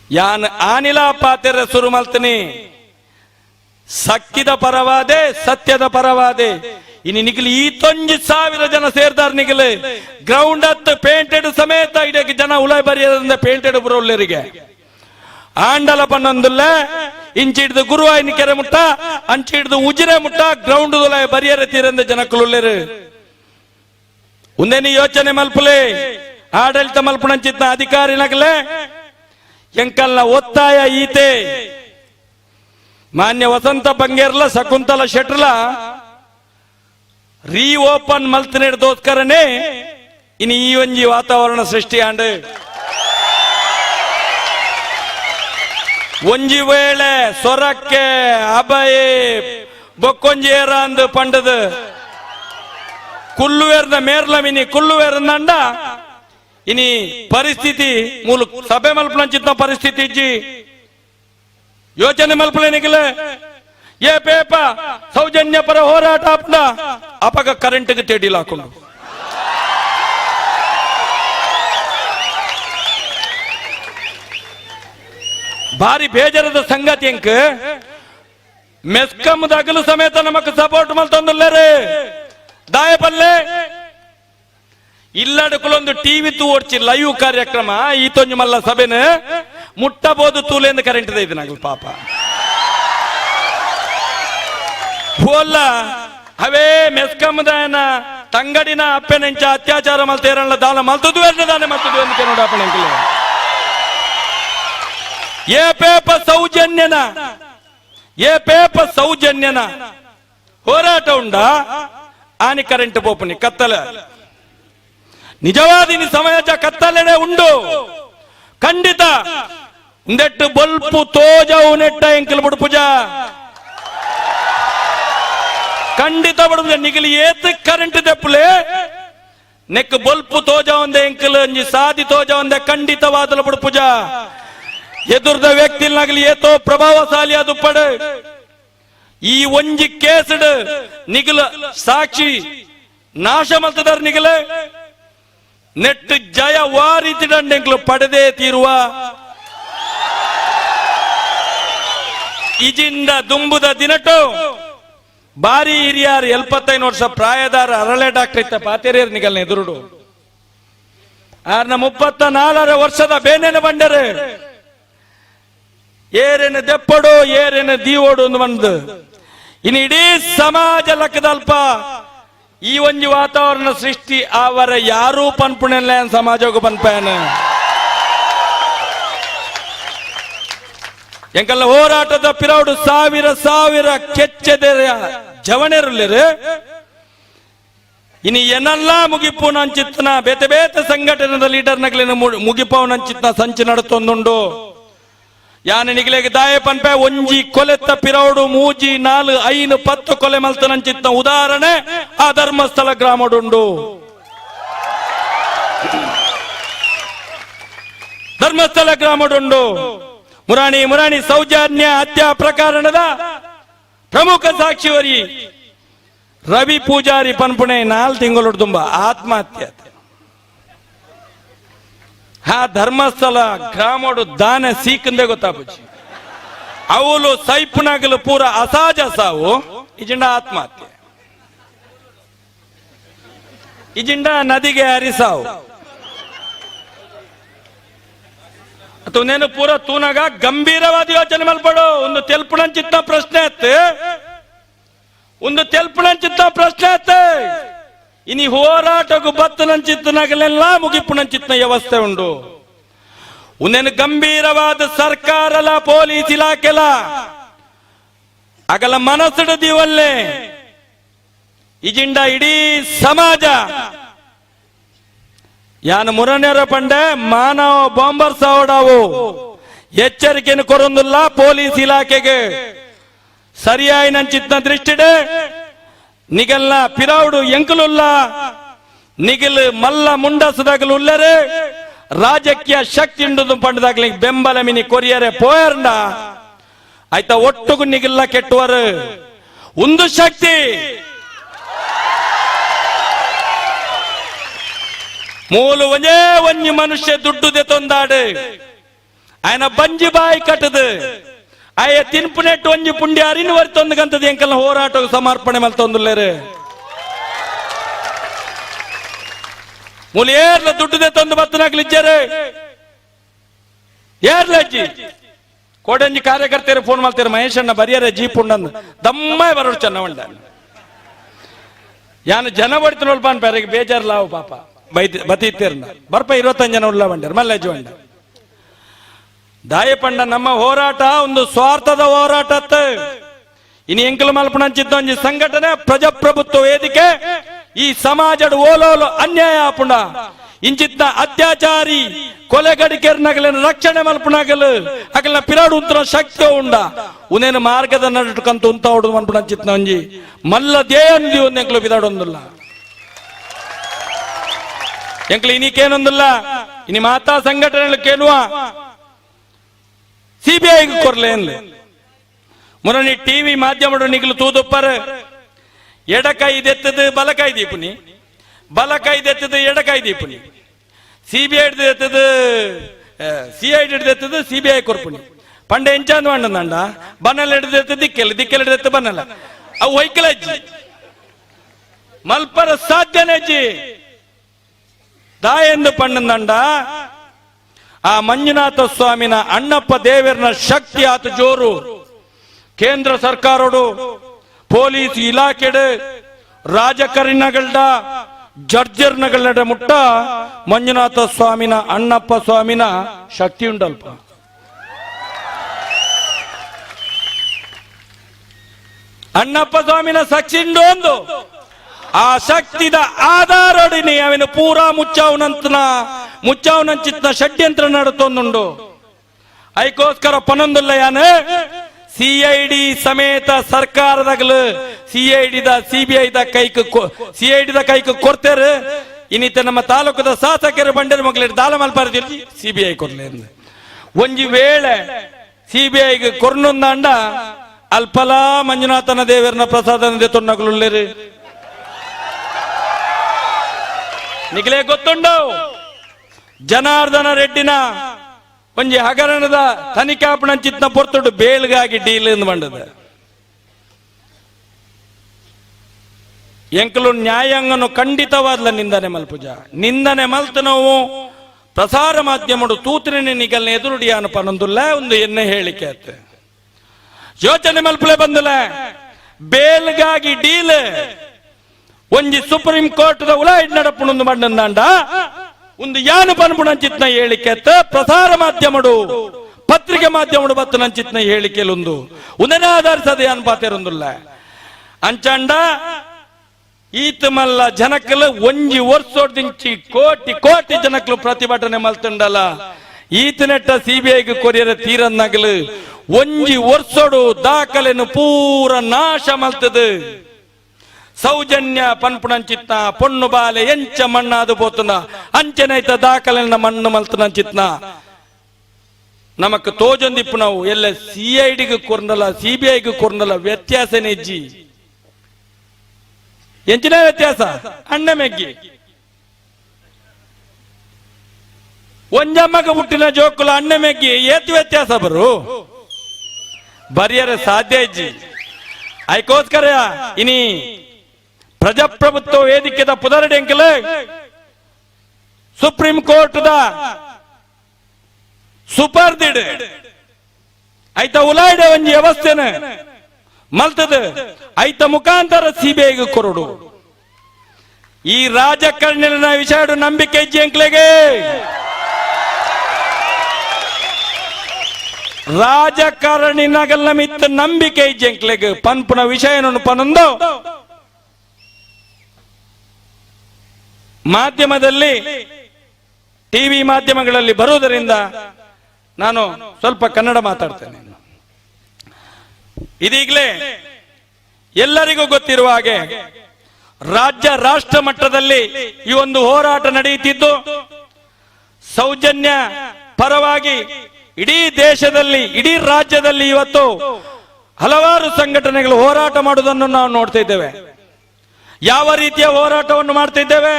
ಯಾನ್ ಆನಿಲ ಪಾತೆರ ಸುರು ಮಲ್ತನಿ ಸಕ್ಕಿದ ಪರವಾದೆ ಸತ್ಯದ ಪರವಾದೆ ಇನ್ನು ನಿಖಿಲ್ ಈ 9,000 ಜನ ಸೇರ್ದಾರ ನಿಖಿಲ್ ಗ್ರೌಂಡ್ ಹತ್ತು ಪೇಂಟೆಡ್ ಸಮೇತ ಇಡಕ್ಕೆ ಜನ ಉಲಾಯ್ ಬರೆಯದಿಂದ ಪೇಂಟೆಡ್ ಬರೋಲ್ಲರಿಗೆ ಆಂಡಲ ಪನ್ನೊಂದುಲ್ಲ ಇಂಚಿ ಹಿಡಿದು ಗುರುವಾಯಿನ ಕೆರೆ ಮುಟ್ಟ ಅಂಚಿ ಹಿಡಿದು ಉಜಿರೆ ಮುಟ್ಟ ಗ್ರೌಂಡ್ ಉಲಾಯ್ ಬರಿಯರ ತೀರಂದ ಜನಕ್ಕುಲ್ಲೇರು ಒಂದೇನಿ ಯೋಚನೆ ಮಲ್ಪಲೆ ಆಡಳಿತ ಮಲ್ಪಣಂಚಿತ್ನ ಅಧಿಕಾರಿನಾಗಲೇ ಎಂಕಲ್ನ ಒತ್ತಾಯ ಈತೆ ಮಾನ್ಯ ವಸಂತ ಬಂಗೇರ್ಲ ಶಕುಂತಲ ಶೆಟ್ರಲ ರೀಓಪನ್ ಮಲ್ತನೇಡ್ದೋಸ್ಕರನೇ ಇನ್ನು ಈ ಒಂಜಿ ವಾತಾವರಣ ಸೃಷ್ಟಿ ಆಂಡ್ ಒಂಜಿ ವೇಳೆ ಸೊರಕ್ಕೆ ಅಭಯೇ ಬೊಕ್ಕೊಂಜಿ ಏರ ಅಂದು ಪಂಡದು ಕುಲ್ಲುವೇರ್ನ ಮೇರ್ಲಮಿನಿ ಕುಲ್ಲುವೇರ್ನಂಡ ಇನಿ ಪರಿಸ್ಥಿತಿ ಮೂಲ ಸಭೆ ಮಲ್ಪನಂಚಿತ್ತ ಪರಿಸ್ಥಿತಿ ಇಜ್ಜಿ ಯೋಚನೆ ಮಲ್ಪಲೇನಿಗಿಲ್ಲ ಏ ಪೇಪ ಸೌಜನ್ಯ ಪರ ಹೋರಾಟ ಅಪಗ ಕರೆಂಟ್ಗೆ ತೇಡಿಲ್ ಹಾಕೊಂಡು ಭಾರಿ ಬೇಜಾರದ ಸಂಗತಿ ಎಂಕ್ ಮೆಸ್ಕಮ್ ದಗಲು ಸಮೇತ ನಮಕ್ ಸಪೋರ್ಟ್ ಮಲ್ತೊಂದುಲ್ಲೇರೆ ದಾಯಪಲ್ಲೆ ಇಲ್ಲಡಕುಲೊಂದು ಟಿವಿ ತೂ ಓಡ್ಚಿ ಲೈವ್ ಕಾರ್ಯಕ್ರಮ ಈತೊಂಜು ಮಲ್ಲ ಸಭೆನ ಮುಟ್ಟಬಹುದು ತೂಲೆಂದು ಕರೆಂಟ್ ಇದೆ ನಗಲು ಪಾಪ ಹೋಲ್ಲ ಅವೇ ಮೆಸ್ಕಮ್ ದಾಯನ ತಂಗಡಿನ ಅಪ್ಪೆನೆಂಚ ಅತ್ಯಾಚಾರ ಮಲ್ತೇರಲ್ಲ ದಾನ ಮಲ್ತದು ದಾನೆ ಮಲ್ತದು ಅಂತ ನೋಡಪ್ಪನ ಏ ಪೇಪ ಸೌಜನ್ಯನ ಹೋರಾಟ ಉಂಡ ಆನಿ ಕರೆಂಟ್ ಪೋಪನಿ ಕತ್ತಲ ನಿಜವಾದಿನಿ ಸಮಾಜ ಕತ್ತಲೆಡೆ ಉಂಡು ಖಂಡಿತ ನೆಟ್ಟು ಬೊಲ್ಪು ತೋಜವು ನೆಟ್ಟ ಎಂಕಲ್ ಬುಡುಪುಜ ಖಂಡಿತ ಬಡುಪುಜ ನಿಗಲಿ ಏತ್ ಕರೆಂಟ್ ದೆಪ್ಪುಲೆ ನೆಕ್ ಬೊಲ್ಪು ತೋಜ ಒಂದೆ ಎಂಕಲ್ ಅಂಜಿ ಸಾದಿ ತೋಜ ಒಂದೆ ಖಂಡಿತವಾದಲ ಬುಡುಪುಜ ಎದುರ್ದ ವ್ಯಕ್ತಿ ನಗಲಿ ಏತೋ ಪ್ರಭಾವಶಾಲಿ ಅದು ಪಡ ಈ ಒಂಜಿ ಕೇಸಡ್ ನಿಗಲ ಸಾಕ್ಷಿ ನಾಶ ಮಲ್ತದರ್ ನಿಗಲ ನೆಟ್ ಜಯ ವಾರಿತಿಡಂಡೆಂಗ್ಲು ಪಡೆದೇ ತೀರುವ ಇಜಿಂದ ದುಂಬುದ ದಿನಟು ಬಾರಿ ಹಿರಿಯಾರು 75 ವರ್ಷ ಪ್ರಾಯದಾರ ಅರಳೆ ಡಾಕ್ಟರ್ ಇತ್ತ ಪಾತೇರಿಯರ್ ನಿಗಲ್ನ ಎದುರುಡು ಆರ್ನ 34 ವರ್ಷದ ಬೇನೆನ ಬಂಡರೆ ಏರೇನು ದೆಪ್ಪಡು ಏರೇನು ದೀವೋಡು ಒಂದು ಇನ್ನು ಇಡೀ ಸಮಾಜ ಲೆಕ್ಕದಲ್ಪ ಈ ಒಂಜಿ ವಾತಾವರಣ ಸೃಷ್ಟಿ ಅವರ ಯಾರೂ ಪನ್ಪುಣೆಲ್ಲ ಸಮಾಜಕ್ಕೂ ಪನ್ಪಯನ ಎಂಕಲ್ಲ ಹೋರಾಟದ ಪಿರೌಡು ಸಾವಿರ ಕೆಚ್ಚೆದೆರ ಜವಣೆರುಲ್ಲಿರು ಇನ್ನು ಏನಲ್ಲ ಮುಗಿಪು ನಂಚಿತ್ನ ಬೇತೆ ಬೇತೆ ಸಂಘಟನೆದ ಲೀಡರ್ ನಗಲಿನ ಮುಗಿಪವು ನಂಚಿತ್ನ ಸಂಚು ನಡುತ್ತೊಂದುಂಡು ಯಾನ ನಿಗಲೆಗೆ ದಾಯ ಪನ್ಪೆ ಒಂಜಿ ಕೊಲೆತ್ತ ಪಿರೌಡು ಮೂಜಿ 4 5 10 ಕೊಲೆ ಮಲ್ತನಂಚಿತ್ನ ಉದಾಹರಣೆ ಆ ಧರ್ಮಸ್ಥಳ ಗ್ರಾಮಡುಂಡು ಮುರಾಣಿ ಸೌಜನ್ಯ ಹತ್ಯಾ ಪ್ರಕರಣದ ಪ್ರಮುಖ ಸಾಕ್ಷಿವರಿ ರವಿ ಪೂಜಾರಿ ಪನ್ಪುಣೆ 4 ತಿಂಗಳು ತುಂಬ ಆತ್ಮಹತ್ಯೆ ಹಾ ಧರ್ಮಸ್ಥಳ ಗ್ರಾಮಡು ದಾನ ಸೀಕಂದೆ ಗೊತ್ತಾಪುಜಿ ಅವಳು ಸೈಪುನಾಗಲು ಪೂರ ಅಸಹಜ ಸಾವು ಇಜಿಂಡ ಆತ್ಮಹತ್ಯೆ ಇಜಿಂಡ ನದಿಗೆ ಹರಿಸಾವು ಅಥವಾ ನೇನು ಪೂರ ತೂನಾಗ ಗಂಭೀರವಾದ ಯೋಚನೆ ಮಲ್ಪಡು ಒಂದು ತೆಲ್ಪುಣಂಚಿತ್ತ ಪ್ರಶ್ನೆ ಅತ್ತೆ ಇನಿ ಹೋರಾಟಕ್ಕೂ ಬತ್ತನಂಚಿತ್ತನಾಗಲೆಲ್ಲ ಮುಗಿಪುಣಂಚಿತ್ನ ವ್ಯವಸ್ಥೆ ಉಂಡು ಉನ್ನೇನು ಗಂಭೀರವಾದ ಸರ್ಕಾರಲ ಪೊಲೀಸ್ ಇಲಾಖೆಲ ಅಗಲ ಮನಸ್ಸಿಡದಿವಲ್ಲೇ ಇಜಿಂಡ ಇಡೀ ಸಮಾಜ ಯಾನ ಮುರನೇರ ಪಂಡೆ ಮಾನವ ಬಾಂಬರ್ ಸಾವಡಾವು ಎಚ್ಚರಿಕೆಯನ್ನು ಕೊರೊಂದಿಲ್ಲ ಪೊಲೀಸ್ ಇಲಾಖೆಗೆ ಸರಿಯಾಗಿ ನಂಚಿತ್ನ ದೃಷ್ಟಿಡೆ ನಿಗಲ್ನ ಪಿರಾವುಡು ಎಂಕಲುಲ್ಲ ನಿಗಲ್ ಮಲ್ಲ ಮುಂಡಸದಾಗಲು ಉಲ್ಲರೆ ರಾಜಕೀಯ ಶಕ್ತಿ ಉಂಡು ಪಂಡದಾಗ್ಲಿ ಬೆಂಬಲ ಮಿನಿ ಕೊರಿಯರೆ ಪೋಯರ್ಂಡ ಆಯ್ತಾ ಒಟ್ಟುಗು ನಿಗಲ್ಲ ಕೆಟ್ಟುವರು ಒಂದು ಶಕ್ತಿ ಮೂಲು ಒಂಜೇ ಒಂಜಿ ಮನುಷ್ಯ ದುಡ್ಡು ದೆತೊಂದಾಡು ಆಯ್ನ ಬಂಜಿ ಬಾಯಿ ಕಟ್ಟದು ಆಯ ತಿನ್ಪುನೆಟ್ಟು ಒಂಜಿ ಪುಂಡಿ ಅರಿನು ವರ್ತೊಂದುಗಂತದ ಎಂಕಲ್ನ ಹೋರಾಟ ಸಮರ್ಪಣೆ ಮಲ್ತೊಂದುಲ್ಲೇರು ಮೂಲ ಏರ್ಲ ದುಡ್ಡು ತಂದು ಬತ್ತನಾಗ್ಲಿಜ್ಜಾರೆ ಏರ್ಲಜ್ಜಿ ಕೋಡಂಜಿ ಕಾರ್ಯಕರ್ತರು ಫೋನ್ ಮಾಡ್ತಾರೆ ಮಹೇಶಣ್ಣ ಬರಿಯಾರೆ ಜೀಪ್ ಉಂಡಂದು ದಮ್ಮ ಬರೋಡು ಚೆನ್ನ ಉಂಡ ಯಾನು ಜನ ಬಡಿತ ನೋಡ್ಪಾನ್ ಬೇರೆ ಬೇಜಾರ್ಲಾವು ಪಾಪ ಬತ್ತಿರ್ನ ಬರ್ಪ 25 ಜನ ಉಳ್ಳ ಬಂಡ್ಯಾರ ಮಲ್ಲಜ್ಜಿ ಬಂಡ ದಾಯಪಂಡ ನಮ್ಮ ಹೋರಾಟ ಒಂದು ಸ್ವಾರ್ಥದ ಹೋರಾಟ ಇನ್ನು ಎಂಕಲು ಮಲ್ಪಣಂಚಿದ್ದ ಒಂಜಿ ಸಂಘಟನೆ ಪ್ರಜಾಪ್ರಭುತ್ವ ವೇದಿಕೆ ಈ ಸಮಾಜದ ಓಲೋಲು ಅನ್ಯಾಯ ಆಪುಂಡ ಇಂಚಿತ್ತ ಅತ್ಯಾಚಾರಿ ಕೊಲೆಗಡಿಕೆರ್ನಗಲಿನ ರಕ್ಷಣೆ ಮಲ್ಪನಾಗಲು ಅಗಲಿನ ಪಿರಾಡು ಉಂತರ ಶಕ್ತಿ ಉಂಡ ಉನೇನು ಮಾರ್ಗದ ನಡುಕಂತ ಉಂತ ಹೊಡೆದು ಮಲ್ಪಣಂಚಿತ್ನ ಒಂಜಿ ಮಲ್ಲ ದೇಯಂದಿ ಒಂದು ಎಂಕಲು ಬಿದಾಡೊಂದಿಲ್ಲ ಎಂಕಲು ಇನ್ನಿಕೇನೊಂದಿಲ್ಲ ಇನಿ ಮಾತಾ ಸಂಘಟನೆ ಕೇಳುವ ಸಿಬಿಐ ಕೊರ್ಲೆ ಮುರನಿ ಟಿವಿ ಮಾಧ್ಯಮ ನಿಗಲು ತೂದುಪ್ಪರ್ ಎಡಕೈ ದೆತ್ತದು ಬಲಕೈ ದೀಪುನಿ ಬಲಕೈ ದೆತ್ತದು ಎಡಕೈ ದೀಪುನಿ ಸಿಬಿಐ ದೆತ್ತದು ಸಿಐಡಿ ದೆತ್ತದು ಸಿಬಿಐ ಕೊರ್ಪುನಿ ಪಂಡ ಎಂಚಾಂದ್ ಮಂಡಂದ ಬನ್ನಲ್ಲ ಹಿಡಿದೈತೆ ದಿಕ್ಕೆಲ್ಲ ಹಿಡಿದೈತೆ ಬನ್ನಲ್ಲ ಅವು ವೈಕಲ್ ಅಜ್ಜಿ ಮಲ್ಪರ ಸಾಧ್ಯನೇ ಅಜ್ಜಿ ದಾಯೆಂದು ಪಂಡಂದಂಡ ಆ ಮಂಜುನಾಥ ಸ್ವಾಮಿನ ಅಣ್ಣಪ್ಪ ದೇವರನ ಶಕ್ತಿ ಆತ ಜೋರು ಕೇಂದ್ರ ಸರ್ಕಾರೋಡು ಪೊಲೀಸ್ ಇಲಾಖೆಡ್ ರಾಜಕಾರಣಿಗಳಡ ಜಡ್ಜರ್ನಗಳ ಮುಟ್ಟ ಮಂಜುನಾಥ ಸ್ವಾಮಿನ ಅಣ್ಣಪ್ಪ ಸ್ವಾಮಿನ ಶಕ್ತಿ ಉಂಟಲ್ಪ. ಅಣ್ಣಪ್ಪ ಸ್ವಾಮಿನ ಶಕ್ತಿ ಉಂಡು ಒಂದು ಆ ಶಕ್ತಿದ ಆಧಾರಡಿನಿ ಅವನು ಪೂರಾ ಮುಚ್ಚಾವನಂಚಿತ್ನ ಷಡ್ಯಂತ್ರ ನಡುತ್ತೊಂದುಂಡು ಐಕೋಸ್ಕರ ಪನೊಂದುಲ್ಲ ಯಾನ CID ಸಮೇತ ಸರ್ಕಾರದಾಗಲು CID CBI CID ಕೈಕ್ ಕೊಡ್ತೇರು ಇನ್ನಿತ ನಮ್ಮ ತಾಲೂಕದ ಶಾಸಕರು ಬಂಡರ ಮಕ್ಕಳು ದಾಲ ಮಲ್ಪಾರದಿರ್ಲಿ CBI ಕೊಡ್ಲಿ ಅಂದ ಒಂಜಿ ವೇಳೆ CBI ಕೊರ್ನೊಂದಾಂಡ ಅಲ್ಪಲಾ ಮಂಜುನಾಥನ ದೇವರನ ಪ್ರಸಾದನದೆ ತೊನ್ನಗಲುಳ್ಳೇರು ನಿಗಲೇ ಗೊತ್ತುಂಡು ಜನಾರ್ದನ ರೆಡ್ಡಿನ ಒಂಜಿ ಹಗರಣದ ತನಿಖಾಪಣಂಚಿತ್ನ ಪೊರ್ತುಡು ಬೇಲ್ಗಾಗಿ ಡೀಲ್ ಎಂದು ಬಂಡದ ಎಂಕಲು ನ್ಯಾಯಾಂಗನು ಖಂಡಿತವಾದ್ಲ ನಿಂದನೆ ಮಲ್ಪುಜ ನಿಂದನೆ ಮಲ್ತು ನಾವು ಪ್ರಸಾರ ಮಾಧ್ಯಮಡು ತೂತಿನ ನಿಗಲ್ನ ಎದುರುಡಿಯಾನ ಪನೊಂದುಲ್ಲ ಒಂದು ಎನ್ನೆ ಹೇಳಿಕೆ ಆತ ಯೋಚನೆ ಮಲ್ಪಲೆ ಬಂದಲ ಬೇಲ್ಗಾಗಿ ಡೀಲ್ ಒಂಜಿ ಸುಪ್ರೀಂ ಕೋರ್ಟ್ ಉಲಾಯ್ಡ್ ನಡಪುಣೊಂದು ಮಂಡಂದಾಂಡ ಒಂದು ಯಾನು ಪನ್ಪುಣಂಚಿತ್ನ ಹೇಳಿಕೆ ಪ್ರಸಾರ ಮಾಧ್ಯಮಡು ಪತ್ರಿಕೆ ಮಾಧ್ಯಮಡು ಬತ್ತು ನಂಚಿತ್ನ ಹೇಳಿಕೆಲೊಂದು ಉದನೆ ಆಧರಿಸದೆ ಯಾನು ಪಾತೆರೊಂದುಲ್ಲ ಅಂಚಂಡ ಈತ ಮಲ್ಲ ಜನಕಲು ಒಂಜಿ ವರ್ಷೋಡ್ದಿಂಚಿ ಕೋಟಿ ಜನಕಲು ಪ್ರತಿಭಟನೆ ಮಲ್ತುಂಡಲ್ಲ ಈತನೆಟ್ಟ CBI ಕೊರಿಯರ ತೀರನ್ನಗಲು ಒಂಜಿ ವರ್ಷೋಡು ದಾಖಲೆನು ಪೂರ ನಾಶ ಮಲ್ತದು ಸೌಜನ್ಯ ಪನ್ಪುಣಂಚಿತ್ನ ಪೊಣ್ಣು ಬಾಲೆ ಎಂಚ ಮಣ್ಣಾದು ಪೋತುನ ಅಂಚನೈತ ದಾಖಲೆನ ಮಣ್ಣು ಮಲ್ತನಂಚಿತ್ನ ನಮಕ್ ತೋಜೊಂದಿಪ್ಪು ನಾವು ಎಲ್ಲ CID ಕೊರ್ನಲ್ಲ CBI ಕೊರ್ನಲ್ಲ ವ್ಯತ್ಯಾಸನೇ ಇಜ್ಜಿ ಎಂಚಿನ ವ್ಯತ್ಯಾಸ ಅಣ್ಣ ಮೆಗ್ಗಿ ಒಂಜಮ್ಮಗ ಹುಟ್ಟಿನ ಜೋಕುಲ ಅಣ್ಣ ಮೆಗ್ಗಿ ಏತು ವ್ಯತ್ಯಾಸ ಬರು ಬರಿಯರ ಸಾಧ್ಯ ಇಜ್ಜಿ ಐಕೋಸ್ಕರ ಇನಿ ಪ್ರಜಾಪ್ರಭುತ್ವ ವೇದಿಕೆದ ಪುದರಡೆಂಕಲ ಸುಪ್ರೀಂ ಕೋರ್ಟ್ ದ ಸುಪರ್ದಿಡ್ ಐತ ಉಲಾಯ್ಡ ಒಂಜಿ ವ್ಯವಸ್ಥೆನ ಮಲ್ತದ ಐತ ಮುಖಾಂತರ CBI ಕೊರಡು ಈ ರಾಜಕಾರಣಿನ ವಿಷಯ ನಂಬಿಕೆ ಇಜ್ಜಿ ಎಂಕ್ಲೆಗೆ ರಾಜಕಾರಣಿನಗಲ್ಲ ಮಿತ್ತ ನಂಬಿಕೆ ಇಜ್ಜಿ ಎಂಕ್ಲೆಗೆ ಪನ್ಪುನ ವಿಷಯನನ್ನು ಪನೊಂದು ಮಾಧ್ಯಮದಲ್ಲಿ ಟಿವಿ ಮಾಧ್ಯಮಗಳಲ್ಲಿ ಬರುವುದರಿಂದ ನಾನು ಸ್ವಲ್ಪ ಕನ್ನಡ ಮಾತಾಡ್ತೇನೆ. ಇದೀಗಲೇ ಎಲ್ಲರಿಗೂ ಗೊತ್ತಿರುವ ಹಾಗೆ ರಾಷ್ಟ್ರ ಮಟ್ಟದಲ್ಲಿ ಈ ಒಂದು ಹೋರಾಟ ನಡೆಯುತ್ತಿದ್ದು ಸೌಜನ್ಯ ಪರವಾಗಿ ಇಡೀ ದೇಶದಲ್ಲಿ ಇಡೀ ರಾಜ್ಯದಲ್ಲಿ ಇವತ್ತು ಹಲವಾರು ಸಂಘಟನೆಗಳು ಹೋರಾಟ ಮಾಡುವುದನ್ನು ನಾವು ನೋಡ್ತಾ ಇದ್ದೇವೆ. ಯಾವ ರೀತಿಯ ಹೋರಾಟವನ್ನು ಮಾಡ್ತಾ ಇದ್ದೇವೆ?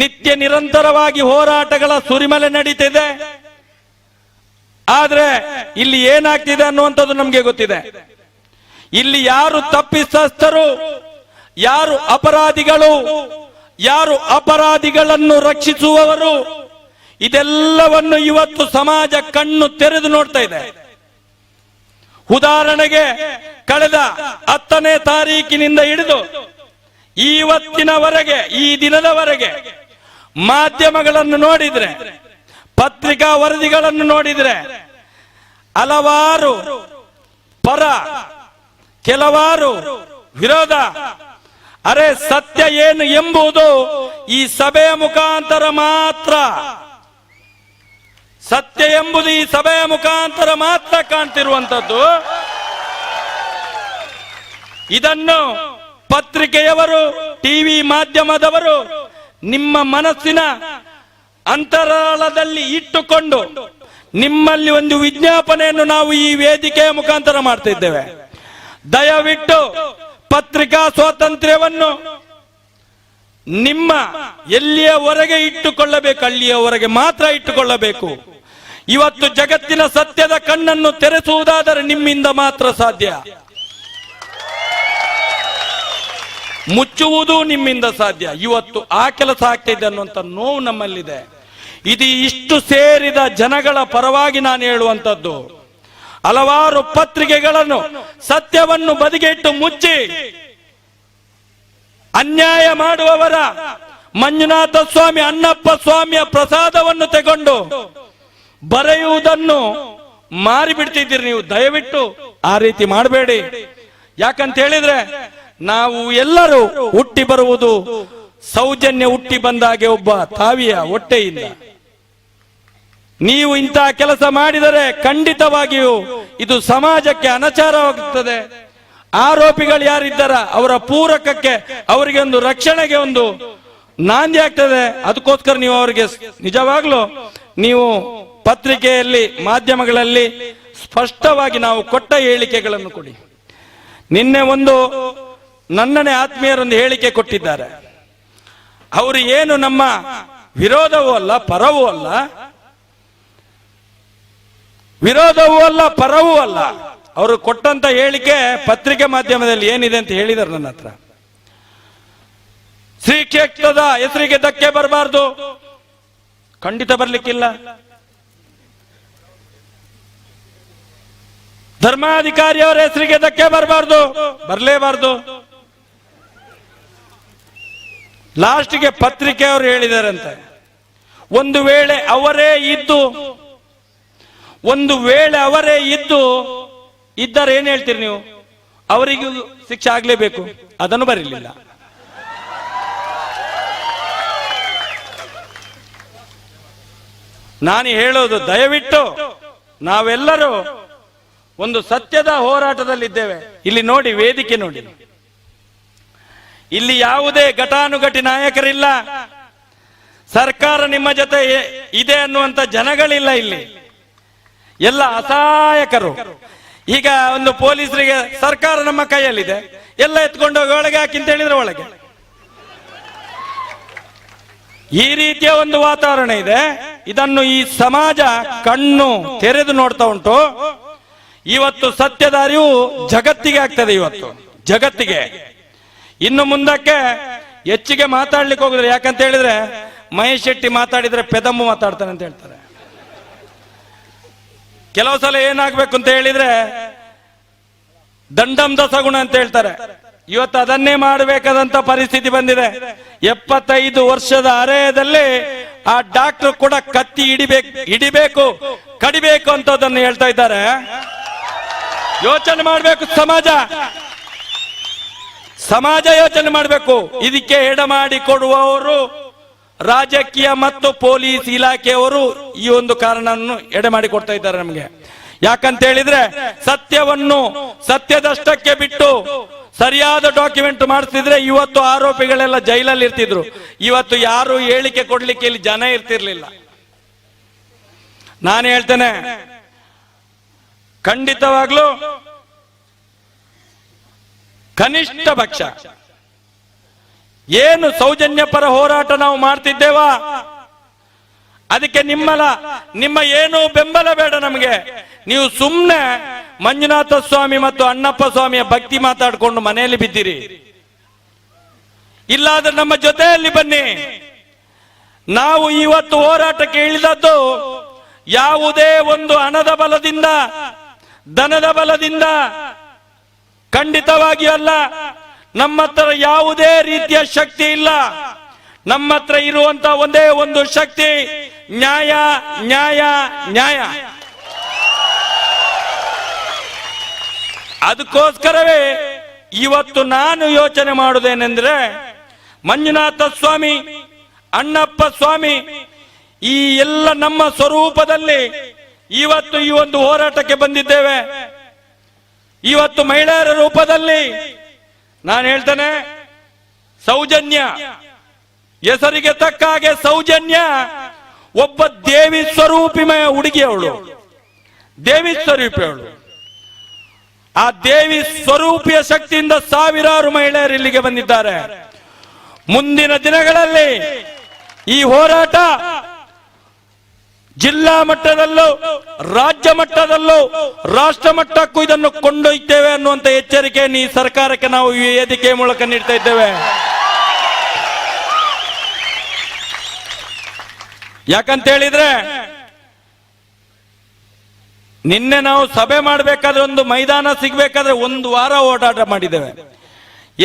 ನಿತ್ಯ ನಿರಂತರವಾಗಿ ಹೋರಾಟಗಳ ಸುರಿಮಲೆ ನಡೀತಿದೆ. ಆದ್ರೆ ಇಲ್ಲಿ ಏನಾಗ್ತಿದೆ ಅನ್ನುವಂಥದ್ದು ನಮ್ಗೆ ಗೊತ್ತಿದೆ. ಇಲ್ಲಿ ಯಾರು ತಪ್ಪಿತಸ್ಥರು, ಯಾರು ಅಪರಾಧಿಗಳು, ಯಾರು ಅಪರಾಧಿಗಳನ್ನು ರಕ್ಷಿಸುವವರು, ಇದೆಲ್ಲವನ್ನು ಇವತ್ತು ಸಮಾಜ ಕಣ್ಣು ತೆರೆದು ನೋಡ್ತಾ ಇದೆ. ಉದಾಹರಣೆಗೆ ಕಳೆದ 10ನೇ ತಾರೀಕಿನಿಂದ ಹಿಡಿದು ಇವತ್ತಿನವರೆಗೆ, ಈ ದಿನದವರೆಗೆ ಮಾಧ್ಯಮಗಳನ್ನು ನೋಡಿದ್ರೆ, ಪತ್ರಿಕಾ ವರದಿಗಳನ್ನು ನೋಡಿದ್ರೆ ಹಲವಾರು ಪರ, ಕೆಲವಾರು ವಿರೋಧ. ಅರೆ ಸತ್ಯ ಏನು ಎಂಬುದು ಈ ಸಭೆಯ ಮುಖಾಂತರ ಮಾತ್ರ, ಸತ್ಯ ಎಂಬುದು ಈ ಸಭೆಯ ಮುಖಾಂತರ ಮಾತ್ರ ಕಾಣ್ತಿರುವಂತದ್ದು. ಇದನ್ನು ಪತ್ರಿಕೆಯವರು, ಟಿವಿ ಮಾಧ್ಯಮದವರು ನಿಮ್ಮ ಮನಸ್ಸಿನ ಅಂತರಾಳದಲ್ಲಿ ಇಟ್ಟುಕೊಂಡು ನಿಮ್ಮಲ್ಲಿ ಒಂದು ವಿಜ್ಞಾಪನೆಯನ್ನು ನಾವು ಈ ವೇದಿಕೆಯ ಮುಖಾಂತರ ಮಾಡ್ತಾ ಇದ್ದೇವೆ. ದಯವಿಟ್ಟು ಪತ್ರಿಕಾ ಸ್ವಾತಂತ್ರ್ಯವನ್ನು ನಿಮ್ಮ ಎಲ್ಲಿಯವರೆಗೆ ಇಟ್ಟುಕೊಳ್ಳಬೇಕು, ಅಲ್ಲಿಯವರೆಗೆ ಮಾತ್ರ ಇಟ್ಟುಕೊಳ್ಳಬೇಕು. ಇವತ್ತು ಜಗತ್ತಿನ ಸತ್ಯದ ಕಣ್ಣನ್ನು ತೆರೆಸುವುದಾದರೆ ನಿಮ್ಮಿಂದ ಮಾತ್ರ ಸಾಧ್ಯ, ಮುಚ್ಚುವುದು ನಿಮ್ಮಿಂದ ಸಾಧ್ಯ. ಇವತ್ತು ಆ ಕೆಲಸ ಆಗ್ತಿದೆ ಅನ್ನುವಂಥ ನೋವು ನಮ್ಮಲ್ಲಿದೆ. ಇದು ಇಷ್ಟು ಸೇರಿದ ಜನಗಳ ಪರವಾಗಿ ನಾನು ಹೇಳುವಂಥದ್ದು. ಹಲವಾರು ಪತ್ರಿಕೆಗಳನ್ನು ಸತ್ಯವನ್ನು ಬದಿಗೆಟ್ಟು ಮುಚ್ಚಿ ಅನ್ಯಾಯ ಮಾಡುವವರ ಮಂಜುನಾಥ ಸ್ವಾಮಿ, ಅಣ್ಣಪ್ಪ ಸ್ವಾಮಿಯ ಪ್ರಸಾದವನ್ನು ತಗೊಂಡು ಬರೆಯುವುದನ್ನು ಮಾರಿಬಿಡ್ತಿದ್ದೀರಿ ನೀವು. ದಯವಿಟ್ಟು ಆ ರೀತಿ ಮಾಡಬೇಡಿ. ಯಾಕಂತ ಹೇಳಿದ್ರೆ ನಾವು ಎಲ್ಲರೂ ಹುಟ್ಟಿ ಬರುವುದು ಸೌಜನ್ಯ ಹುಟ್ಟಿ ಬಂದಾಗೆ ಒಬ್ಬ ತಾವಿಯ ಹೊಟ್ಟೆಯಿಂದ. ನೀವು ಇಂತಹ ಕೆಲಸ ಮಾಡಿದರೆ ಖಂಡಿತವಾಗಿಯೂ ಇದು ಸಮಾಜಕ್ಕೆ ಅನಾಚಾರವಾಗುತ್ತದೆ. ಆರೋಪಿಗಳು ಯಾರಿದ್ದಾರ ಅವರ ಪೂರಕಕ್ಕೆ, ಅವರಿಗೆ ಒಂದು ರಕ್ಷಣೆಗೆ ಒಂದು ನಾಂದಿ ಆಗ್ತದೆ. ಅದಕ್ಕೋಸ್ಕರ ನೀವು ಅವರಿಗೆ ನಿಜವಾಗ್ಲೂ ನೀವು ಪತ್ರಿಕೆಯಲ್ಲಿ, ಮಾಧ್ಯಮಗಳಲ್ಲಿ ಸ್ಪಷ್ಟವಾಗಿ ನಾವು ಕೊಟ್ಟ ಹೇಳಿಕೆಗಳನ್ನು ಕೊಡಿ. ನಿನ್ನೆ ಒಂದು ನನ್ನನೇ ಆತ್ಮೀಯರೊಂದು ಹೇಳಿಕೆ ಕೊಟ್ಟಿದ್ದಾರೆ. ಅವರು ಏನು ನಮ್ಮ ವಿರೋಧವೂ ಅಲ್ಲ, ಪರವೂ ಅಲ್ಲ, ವಿರೋಧವೂ ಅಲ್ಲ, ಪರವೂ ಅಲ್ಲ. ಅವರು ಕೊಟ್ಟಂತ ಹೇಳಿಕೆ ಪತ್ರಿಕೆ ಮಾಧ್ಯಮದಲ್ಲಿ ಏನಿದೆ ಅಂತ ಹೇಳಿದ್ದಾರೆ ನನ್ನ ಹತ್ರ. ಶ್ರೀ ಕ್ಷೇತ್ರದ ಹೆಸರಿಗೆ ಧಕ್ಕೆ ಬರಬಾರ್ದು, ಖಂಡಿತ ಬರ್ಲಿಕ್ಕಿಲ್ಲ. ಧರ್ಮಾಧಿಕಾರಿಯವರ ಹೆಸರಿಗೆ ಧಕ್ಕೆ ಬರಬಾರ್ದು, ಬರಲೇಬಾರ್ದು. ಲಾಸ್ಟ್ಗೆ ಪತ್ರಿಕೆಯವರು ಹೇಳಿದಾರಂತೆ, ಒಂದು ವೇಳೆ ಅವರೇ ಇದ್ದು ಇದ್ದಾರೆ ಏನ್ ಹೇಳ್ತೀರಿ ನೀವು? ಅವರಿಗೂ ಶಿಕ್ಷೆ ಆಗ್ಲೇಬೇಕು, ಅದನ್ನು ಬರಲಿಲ್ಲ. ನಾನು ಹೇಳೋದು, ದಯವಿಟ್ಟು ನಾವೆಲ್ಲರೂ ಒಂದು ಸತ್ಯದ ಹೋರಾಟದಲ್ಲಿದ್ದೇವೆ. ಇಲ್ಲಿ ನೋಡಿ, ವೇದಿಕೆ ನೋಡಿ, ಇಲ್ಲಿ ಯಾವುದೇ ಘಟಾನುಘಟಿ ನಾಯಕರಿಲ್ಲ. ಸರ್ಕಾರ ನಿಮ್ಮ ಜೊತೆ ಇದೆ ಅನ್ನುವಂತ ಜನಗಳಿಲ್ಲ. ಇಲ್ಲಿ ಎಲ್ಲ ಅಸಹಾಯಕರು. ಈಗ ಒಂದು ಪೊಲೀಸರಿಗೆ ಸರ್ಕಾರ ನಮ್ಮ ಕೈಯಲ್ಲಿದೆ, ಎಲ್ಲ ಎತ್ಕೊಂಡು ಹೋಗಿ ಒಳಗೆ ಹಾಕಿ ಅಂತ ಹೇಳಿದ್ರೆ ಒಳಗೆ. ಈ ರೀತಿಯ ಒಂದು ವಾತಾವರಣ ಇದೆ. ಇದನ್ನು ಈ ಸಮಾಜ ಕಣ್ಣು ತೆರೆದು ನೋಡ್ತಾ ಉಂಟು. ಇವತ್ತು ಸತ್ಯದ ಅರಿವು ಜಗತ್ತಿಗೆ ಆಗ್ತದೆ. ಇವತ್ತು ಜಗತ್ತಿಗೆ ಇನ್ನು ಮುಂದಕ್ಕೆ ಹೆಚ್ಚಿಗೆ ಮಾತಾಡ್ಲಿಕ್ಕೆ ಹೋಗಿದ್ರೆ, ಯಾಕಂತ ಹೇಳಿದ್ರೆ ಮಹೇಶ್ ಶೆಟ್ಟಿ ಮಾತಾಡಿದ್ರೆ ಪೆದಮ್ಮು ಮಾತಾಡ್ತಾನೆ ಅಂತ ಹೇಳ್ತಾರೆ. ಕೆಲವು ಸಲ ಏನಾಗ್ಬೇಕು ಅಂತ ಹೇಳಿದ್ರೆ ದಂಡಂ ದಸಗುಣ ಅಂತ ಹೇಳ್ತಾರೆ. ಇವತ್ತು ಅದನ್ನೇ ಮಾಡಬೇಕಾದಂತ ಪರಿಸ್ಥಿತಿ ಬಂದಿದೆ. 75 ವರ್ಷದ ಹರೆಯದಲ್ಲಿ ಆ ಡಾಕ್ಟರ್ ಕೂಡ ಕತ್ತಿ ಹಿಡಿಬೇಕು, ಕಡಿಬೇಕು ಅಂತ ಅದನ್ನು ಹೇಳ್ತಾ ಇದ್ದಾರೆ. ಯೋಚನೆ ಮಾಡಬೇಕು ಸಮಾಜ ಯೋಚನೆ ಮಾಡಬೇಕು. ಇದಕ್ಕೆ ಎಡ ಮಾಡಿ ಕೊಡುವವರು ರಾಜಕೀಯ ಮತ್ತು ಪೊಲೀಸ್ ಇಲಾಖೆಯವರು ಈ ಒಂದು ಕಾರಣವನ್ನು ಎಡೆ ಮಾಡಿ ಕೊಡ್ತಾ ಇದ್ದಾರೆ ನಮಗೆ. ಯಾಕಂತ ಹೇಳಿದ್ರೆ ಸತ್ಯವನ್ನು ಸತ್ಯದಷ್ಟಕ್ಕೆ ಬಿಟ್ಟು ಸರಿಯಾದ ಡಾಕ್ಯುಮೆಂಟ್ ಮಾಡಿಸ್ತಿದ್ರೆ ಇವತ್ತು ಆರೋಪಿಗಳೆಲ್ಲ ಜೈಲಲ್ಲಿ ಇರ್ತಿದ್ರು. ಇವತ್ತು ಯಾರು ಹೇಳಿಕೆ ಕೊಡ್ಲಿಕ್ಕೆ ಇಲ್ಲಿ ಜನ ಇರ್ತಿರ್ಲಿಲ್ಲ. ನಾನು ಹೇಳ್ತೇನೆ, ಖಂಡಿತವಾಗ್ಲೂ ಕನಿಷ್ಠ ಪಕ್ಷ ಏನು ಸೌಜನ್ಯ ಪರ ಹೋರಾಟ ನಾವು ಮಾಡ್ತಿದ್ದೇವಾ, ಅದಕ್ಕೆ ನಿಮ್ಮ ಏನು ಬೆಂಬಲ ಬೇಡ ನಮಗೆ. ನೀವು ಸುಮ್ಮನೆ ಮಂಜುನಾಥ ಸ್ವಾಮಿ ಮತ್ತು ಅಣ್ಣಪ್ಪ ಸ್ವಾಮಿಯ ಭಕ್ತಿ ಮಾತಾಡಿಕೊಂಡು ಮನೆಯಲ್ಲಿ ಬಿದ್ದಿರಿ. ಇಲ್ಲಾದ್ರೆ ನಮ್ಮ ಜೊತೆಯಲ್ಲಿ ಬನ್ನಿ. ನಾವು ಇವತ್ತು ಹೋರಾಟಕ್ಕೆ ಇಳಿದದ್ದು ಯಾವುದೇ ಒಂದು ಹಣದ ಬಲದಿಂದ, ಧನದ ಬಲದಿಂದ ಖಂಡಿತವಾಗಿ ಅಲ್ಲ. ನಮ್ಮ ಹತ್ರ ಯಾವುದೇ ರೀತಿಯ ಶಕ್ತಿ ಇಲ್ಲ. ನಮ್ಮ ಹತ್ರ ಇರುವಂತ ಒಂದೇ ಒಂದು ಶಕ್ತಿ ನ್ಯಾಯ, ನ್ಯಾಯ, ನ್ಯಾಯ. ಅದಕ್ಕೋಸ್ಕರವೇ ಇವತ್ತು ನಾನು ಯೋಚನೆ ಮಾಡುವುದೇನೆಂದ್ರೆ, ಮಂಜುನಾಥ ಸ್ವಾಮಿ, ಅಣ್ಣಪ್ಪ ಸ್ವಾಮಿ ಈ ಎಲ್ಲ ನಮ್ಮ ಸ್ವರೂಪದಲ್ಲಿ ಇವತ್ತು ಈ ಒಂದು ಹೋರಾಟಕ್ಕೆ ಬಂದಿದ್ದೇವೆ. ಇವತ್ತು ಮಹಿಳೆಯರ ರೂಪದಲ್ಲಿ ನಾನು ಹೇಳ್ತೇನೆ, ಸೌಜನ್ಯ ಹೆಸರಿಗೆ ತಕ್ಕ ಹಾಗೆ ಸೌಜನ್ಯ ಒಬ್ಬ ದೇವಿ ಸ್ವರೂಪಿಮಯ ಹುಡುಗಿ. ಅವಳು ದೇವಿ ಸ್ವರೂಪಿ. ಅವಳು ಆ ದೇವಿ ಸ್ವರೂಪಿಯ ಶಕ್ತಿಯಿಂದ ಸಾವಿರಾರು ಮಹಿಳೆಯರು ಇಲ್ಲಿಗೆ ಬಂದಿದ್ದಾರೆ. ಮುಂದಿನ ದಿನಗಳಲ್ಲಿ ಈ ಹೋರಾಟ ಜಿಲ್ಲಾ ಮಟ್ಟದಲ್ಲೂ ರಾಜ್ಯ ಮಟ್ಟದಲ್ಲೂ ರಾಷ್ಟ್ರ ಮಟ್ಟಕ್ಕೂ ಇದನ್ನು ಕೊಂಡೊಯ್ತೇವೆ ಅನ್ನುವಂತ ಎಚ್ಚರಿಕೆಯನ್ನು ಈ ಸರ್ಕಾರಕ್ಕೆ ನಾವು ಈ ವೇದಿಕೆ ಮೂಲಕ ನೀಡ್ತಾ ಇದ್ದೇವೆ. ಯಾಕಂತ ಹೇಳಿದ್ರೆ ನಿನ್ನೆ ನಾವು ಸಭೆ ಮಾಡಬೇಕಾದ್ರೆ ಒಂದು ಮೈದಾನ ಸಿಗ್ಬೇಕಾದ್ರೆ 1 ವಾರ ಓಡಾಟ ಮಾಡಿದ್ದೇವೆ.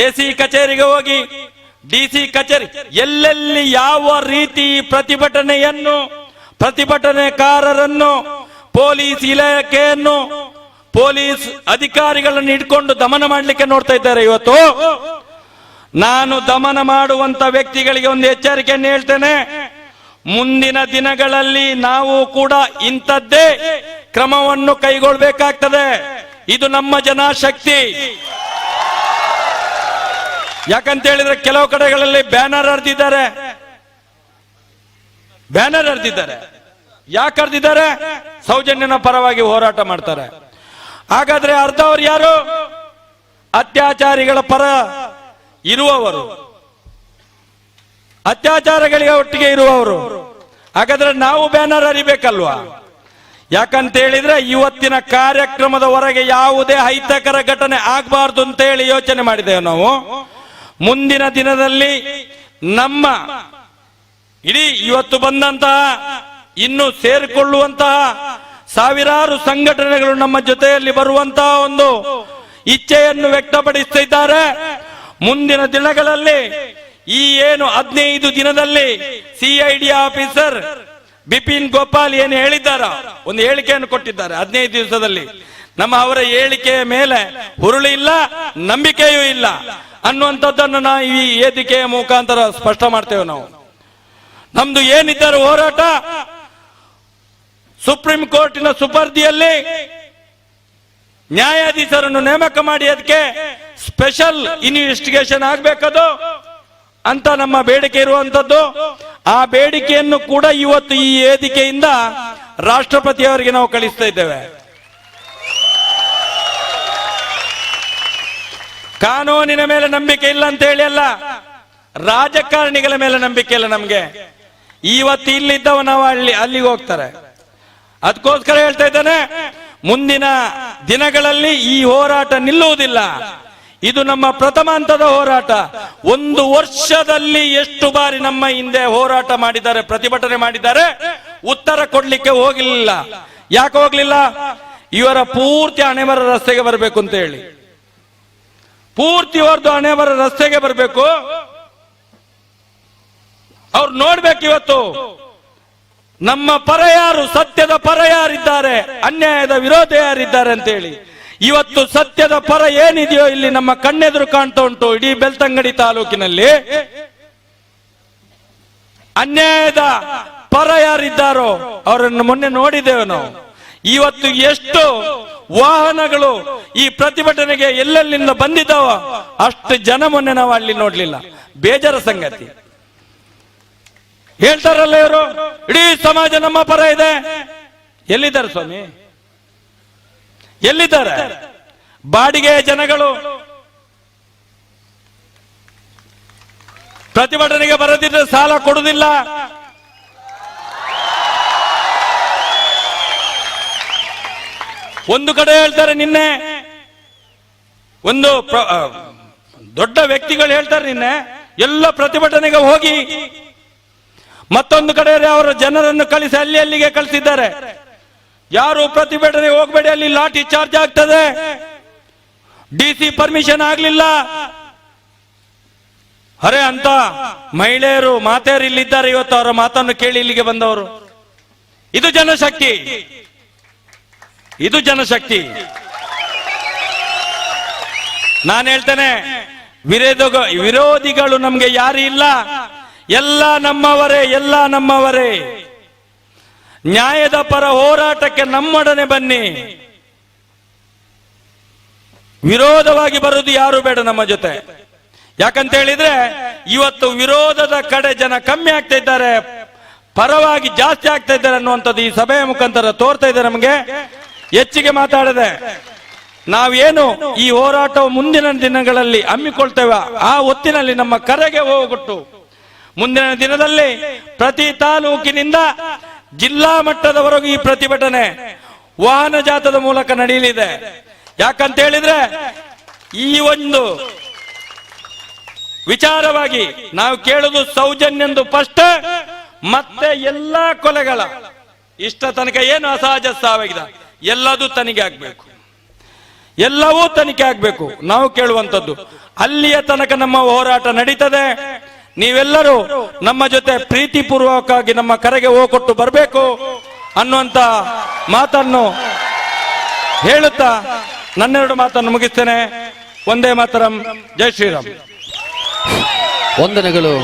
ಎಸಿ ಕಚೇರಿಗೆ ಹೋಗಿ ಡಿಸಿ ಕಚೇರಿ ಎಲ್ಲೆಲ್ಲಿ ಯಾವ ರೀತಿ ಪ್ರತಿಭಟನೆಕಾರರನ್ನು ಪೊಲೀಸ್ ಇಲಾಖೆಯನ್ನು ಪೊಲೀಸ್ ಅಧಿಕಾರಿಗಳನ್ನು ಇಟ್ಕೊಂಡು ದಮನ ಮಾಡಲಿಕ್ಕೆ ನೋಡ್ತಾ ಇದ್ದಾರೆ. ಇವತ್ತು ನಾನು ದಮನ ಮಾಡುವಂತ ವ್ಯಕ್ತಿಗಳಿಗೆ ಒಂದು ಎಚ್ಚರಿಕೆಯನ್ನು ಹೇಳ್ತೇನೆ. ಮುಂದಿನ ದಿನಗಳಲ್ಲಿ ನಾವು ಕೂಡ ಇಂಥದ್ದೇ ಕ್ರಮವನ್ನು ಕೈಗೊಳ್ಳಬೇಕಾಗ್ತದೆ. ಇದು ನಮ್ಮ ಜನಶಕ್ತಿ. ಯಾಕಂತ ಹೇಳಿದ್ರೆ ಕೆಲವು ಕಡೆಗಳಲ್ಲಿ ಬ್ಯಾನರ್ ಹರಿದಿದ್ದಾರೆ. ಯಾಕೆ ಹರಿದಿದ್ದಾರೆ? ಸೌಜನ್ಯನ ಪರವಾಗಿ ಹೋರಾಟ ಮಾಡ್ತಾರೆ. ಹಾಗಾದ್ರೆ ಅರ್ಧವರು ಯಾರು? ಅತ್ಯಾಚಾರಿಗಳ ಪರ ಇರುವವರು, ಅತ್ಯಾಚಾರಗಳಿಗೆ ಒಟ್ಟಿಗೆ ಇರುವವರು. ಹಾಗಾದ್ರೆ ನಾವು ಬ್ಯಾನರ್ ಹರಿಬೇಕಲ್ವಾ? ಯಾಕಂತ ಹೇಳಿದ್ರೆ ಇವತ್ತಿನ ಕಾರ್ಯಕ್ರಮದ ಹೊರಗೆ ಯಾವುದೇ ಅಹಿತಕರ ಘಟನೆ ಆಗಬಾರ್ದು ಅಂತ ಹೇಳಿ ಯೋಚನೆ ಮಾಡಿದ್ದೇವೆ ನಾವು. ಮುಂದಿನ ದಿನದಲ್ಲಿ ನಮ್ಮ ಇಡೀ ಇವತ್ತು ಬಂದಂತಹ ಇನ್ನು ಸೇರಿಕೊಳ್ಳುವಂತಹ ಸಾವಿರಾರು ಸಂಘಟನೆಗಳು ನಮ್ಮ ಜೊತೆಯಲ್ಲಿ ಬರುವಂತಹ ಒಂದು ಇಚ್ಛೆಯನ್ನು ವ್ಯಕ್ತಪಡಿಸುತ್ತಿದ್ದಾರೆ. ಮುಂದಿನ ದಿನಗಳಲ್ಲಿ ಈ ಏನು 15 ದಿನದಲ್ಲಿ ಸಿಐಡಿ ಆಫೀಸರ್ ಬಿಪಿನ್ ಗೋಪಾಲ್ ಏನು ಹೇಳಿದ್ದಾರ, ಒಂದು ಹೇಳಿಕೆಯನ್ನು ಕೊಟ್ಟಿದ್ದಾರೆ. 15 ದಿವಸದಲ್ಲಿ ಅವರ ಹೇಳಿಕೆಯ ಮೇಲೆ ಹುರುಳಿ ಇಲ್ಲ, ನಂಬಿಕೆಯೂ ಇಲ್ಲ ಅನ್ನುವಂಥದ್ದನ್ನು ನಾವು ಈ ವೇದಿಕೆಯ ಮುಖಾಂತರ ಸ್ಪಷ್ಟ ಮಾಡ್ತೇವೆ. ನಮ್ದು ಏನಿದ್ದಾರೆ ಹೋರಾಟ, ಸುಪ್ರೀಂ ಕೋರ್ಟಿನ ಸುಪರ್ದಿಯಲ್ಲಿ ನ್ಯಾಯಾಧೀಶರನ್ನು ನೇಮಕ ಮಾಡಿ ಅದಕ್ಕೆ ಸ್ಪೆಷಲ್ ಇನ್ವೆಸ್ಟಿಗೇಷನ್ ಆಗ್ಬೇಕದು ಅಂತ ನಮ್ಮ ಬೇಡಿಕೆ ಇರುವಂತದ್ದು. ಆ ಬೇಡಿಕೆಯನ್ನು ಕೂಡ ಇವತ್ತು ಈ ವೇದಿಕೆಯಿಂದ ರಾಷ್ಟ್ರಪತಿಯವರಿಗೆ ನಾವು ಕಳಿಸ್ತಾ ಇದ್ದೇವೆ. ಕಾನೂನಿನ ಮೇಲೆ ನಂಬಿಕೆ ಇಲ್ಲ ಅಂತ ಹೇಳಿ ಅಲ್ಲ, ರಾಜಕಾರಣಿಗಳ ಮೇಲೆ ನಂಬಿಕೆ ಇಲ್ಲ ನಮ್ಗೆ. ಇವತ್ತು ಇಲ್ಲಿದ್ದವ ನಾವು ಅಲ್ಲಿಗೆ ಹೋಗ್ತಾರೆ. ಅದಕ್ಕೋಸ್ಕರ ಹೇಳ್ತಾ ಇದ್ದೇನೆ, ಮುಂದಿನ ದಿನಗಳಲ್ಲಿ ಈ ಹೋರಾಟ ನಿಲ್ಲುವುದಿಲ್ಲ. ಇದು ನಮ್ಮ ಪ್ರಥಮ ಹಂತದ ಹೋರಾಟ. 1 ವರ್ಷದಲ್ಲಿ ಎಷ್ಟು ಬಾರಿ ನಮ್ಮ ಹಿಂದೆ ಹೋರಾಟ ಮಾಡಿದ್ದಾರೆ, ಪ್ರತಿಭಟನೆ ಮಾಡಿದ್ದಾರೆ, ಉತ್ತರ ಕೊಡ್ಲಿಕ್ಕೆ ಹೋಗಲಿಲ್ಲ. ಯಾಕೆ ಹೋಗ್ಲಿಲ್ಲ? ಇವರ ಪೂರ್ತಿ ಹಣೆಬರ ರಸ್ತೆಗೆ ಬರಬೇಕು ಅಂತ ಹೇಳಿ, ಪೂರ್ತಿ ಹೊರದು ಹಣೆಬರ ರಸ್ತೆಗೆ ಬರಬೇಕು. ಅವ್ರು ನೋಡ್ಬೇಕು ಇವತ್ತು ನಮ್ಮ ಪರ ಯಾರು, ಸತ್ಯದ ಪರ ಯಾರಿದ್ದಾರೆ, ಅನ್ಯಾಯದ ವಿರೋಧ ಯಾರಿದ್ದಾರೆ ಅಂತ ಹೇಳಿ. ಇವತ್ತು ಸತ್ಯದ ಪರ ಏನಿದೆಯೋ ಇಲ್ಲಿ ನಮ್ಮ ಕಣ್ಣೆದುರು ಕಾಣ್ತಾ ಉಂಟು. ಇಡೀ ಬೆಳ್ತಂಗಡಿ ತಾಲೂಕಿನಲ್ಲಿ ಅನ್ಯಾಯದ ಪರ ಯಾರಿದ್ದಾರೋ ಅವರನ್ನು ಮೊನ್ನೆ ನೋಡಿದ್ದೇವೆ ನಾವು. ಇವತ್ತು ಎಷ್ಟು ವಾಹನಗಳು ಈ ಪ್ರತಿಭಟನೆಗೆ ಎಲ್ಲೆಲ್ಲಿಂದ ಬಂದಿದ್ದಾವ ಅಷ್ಟು ಜನ ಮೊನ್ನೆ ನಾವು ಅಲ್ಲಿ ನೋಡ್ಲಿಲ್ಲ. ಬೇಜಾರ ಸಂಗತಿ. ಹೇಳ್ತಾರಲ್ಲ ಇವರು, ಇಡೀ ಸಮಾಜ ನಮ್ಮ ಪರ ಇದೆ. ಎಲ್ಲಿದ್ದಾರೆ ಸ್ವಾಮಿ? ಎಲ್ಲಿದ್ದಾರೆ? ಬಾಡಿಗೆ ಜನಗಳು ಪ್ರತಿಭಟನೆಗೆ ಬರದಿದ್ರೆ ಸಾಲ ಕೊಡುವುದಿಲ್ಲ. ಒಂದು ಕಡೆ ಹೇಳ್ತಾರೆ, ನಿನ್ನೆ ಒಂದು ದೊಡ್ಡ ವ್ಯಕ್ತಿಗಳು ಹೇಳ್ತಾರೆ, ನಿನ್ನೆ ಎಲ್ಲ ಪ್ರತಿಭಟನೆಗೆ ಹೋಗಿ, ಮತ್ತೊಂದು ಕಡೆ ಅವರ ಜನರನ್ನು ಕಳಿಸಿ ಅಲ್ಲಿಗೆ ಕಳಿಸಿದ್ದಾರೆ. ಯಾರು ಪ್ರತಿಭಟನೆಗೆ ಹೋಗಬೇಡಿ, ಅಲ್ಲಿ ಲಾಠಿ ಚಾರ್ಜ್ ಆಗ್ತದೆ, ಡಿಸಿ ಪರ್ಮಿಷನ್ ಆಗ್ಲಿಲ್ಲ. ಅರೆ ಅಂತ ಮಹಿಳೆಯರು ಮಾತೆಯರು ಇಲ್ಲಿದ್ದಾರೆ. ಇವತ್ತು ಅವರ ಮಾತನ್ನು ಕೇಳಿ ಇಲ್ಲಿಗೆ ಬಂದವರು. ಇದು ಜನಶಕ್ತಿ, ಇದು ಜನಶಕ್ತಿ. ನಾನು ಹೇಳ್ತೇನೆ, ವಿರೋಧಿಗಳು ನಮ್ಗೆ ಯಾರು ಇಲ್ಲ, ಎಲ್ಲ ನಮ್ಮವರೇ, ಎಲ್ಲ ನಮ್ಮವರೇ. ನ್ಯಾಯದ ಪರ ಹೋರಾಟಕ್ಕೆ ನಮ್ಮೊಡನೆ ಬನ್ನಿ. ವಿರೋಧವಾಗಿ ಬರುವುದು ಯಾರು ಬೇಡ ನಮ್ಮ ಜೊತೆ. ಯಾಕಂತ ಹೇಳಿದ್ರೆ ಇವತ್ತು ವಿರೋಧದ ಕಡೆ ಜನ ಕಮ್ಮಿ ಆಗ್ತಾ ಇದ್ದಾರೆ, ಪರವಾಗಿ ಜಾಸ್ತಿ ಆಗ್ತಾ ಇದ್ದಾರೆ ಅನ್ನುವಂಥದ್ದು ಈ ಸಭೆಯ ಮುಖಾಂತರ ತೋರ್ತಾ ಇದೆ ನಮಗೆ. ಹೆಚ್ಚಿಗೆ ಮಾತಾಡದೆ ನಾವೇನು ಈ ಹೋರಾಟವು ಮುಂದಿನ ದಿನಗಳಲ್ಲಿ ಹಮ್ಮಿಕೊಳ್ತೇವೆ, ಆ ಹೊತ್ತಿನಲ್ಲಿ ನಮ್ಮ ಕರೆಗೆ ಹೋಗೊಟ್ಟು ಮುಂದಿನ ದಿನದಲ್ಲಿ ಪ್ರತಿ ತಾಲೂಕಿನಿಂದ ಜಿಲ್ಲಾ ಮಟ್ಟದವರೆಗೂ ಈ ಪ್ರತಿಭಟನೆ ವಾಹನ ಜಾಥದ ಮೂಲಕ ನಡೆಯಲಿದೆ. ಯಾಕಂತ ಹೇಳಿದ್ರೆ ಈ ಒಂದು ವಿಚಾರವಾಗಿ ನಾವು ಕೇಳುವುದು ಸೌಜನ್ಯಂದು ಫಸ್ಟ್, ಮತ್ತೆ ಎಲ್ಲಾ ಕೊಲೆಗಳ ಇಷ್ಟ ತನಕ ಏನು ಅಸಹಜ ಸಾವಾಗಿದೆ ಎಲ್ಲದೂ ತನಿಖೆ ಆಗ್ಬೇಕು, ಎಲ್ಲವೂ ತನಿಖೆ ಆಗ್ಬೇಕು. ನಾವು ಕೇಳುವಂತದ್ದು ಅಲ್ಲಿಯ ತನಕ ನಮ್ಮ ಹೋರಾಟ ನಡೀತದೆ. ನೀವೆಲ್ಲರೂ ನಮ್ಮ ಜೊತೆ ಪ್ರೀತಿಪೂರ್ವಕವಾಗಿ ನಮ್ಮ ಕರೆಗೆ ಹೋಗೊಟ್ಟು ಬರಬೇಕು ಅನ್ನುವಂತ ಮಾತನ್ನು ಹೇಳುತ್ತಾ ನನ್ನೆರಡು ಮಾತನ್ನು ಮುಗಿಸ್ತೇನೆ. ಒಂದೇ ಮಾತರಂ, ಜೈ ಶ್ರೀರಾಮ್. ವಂದನೆಗಳು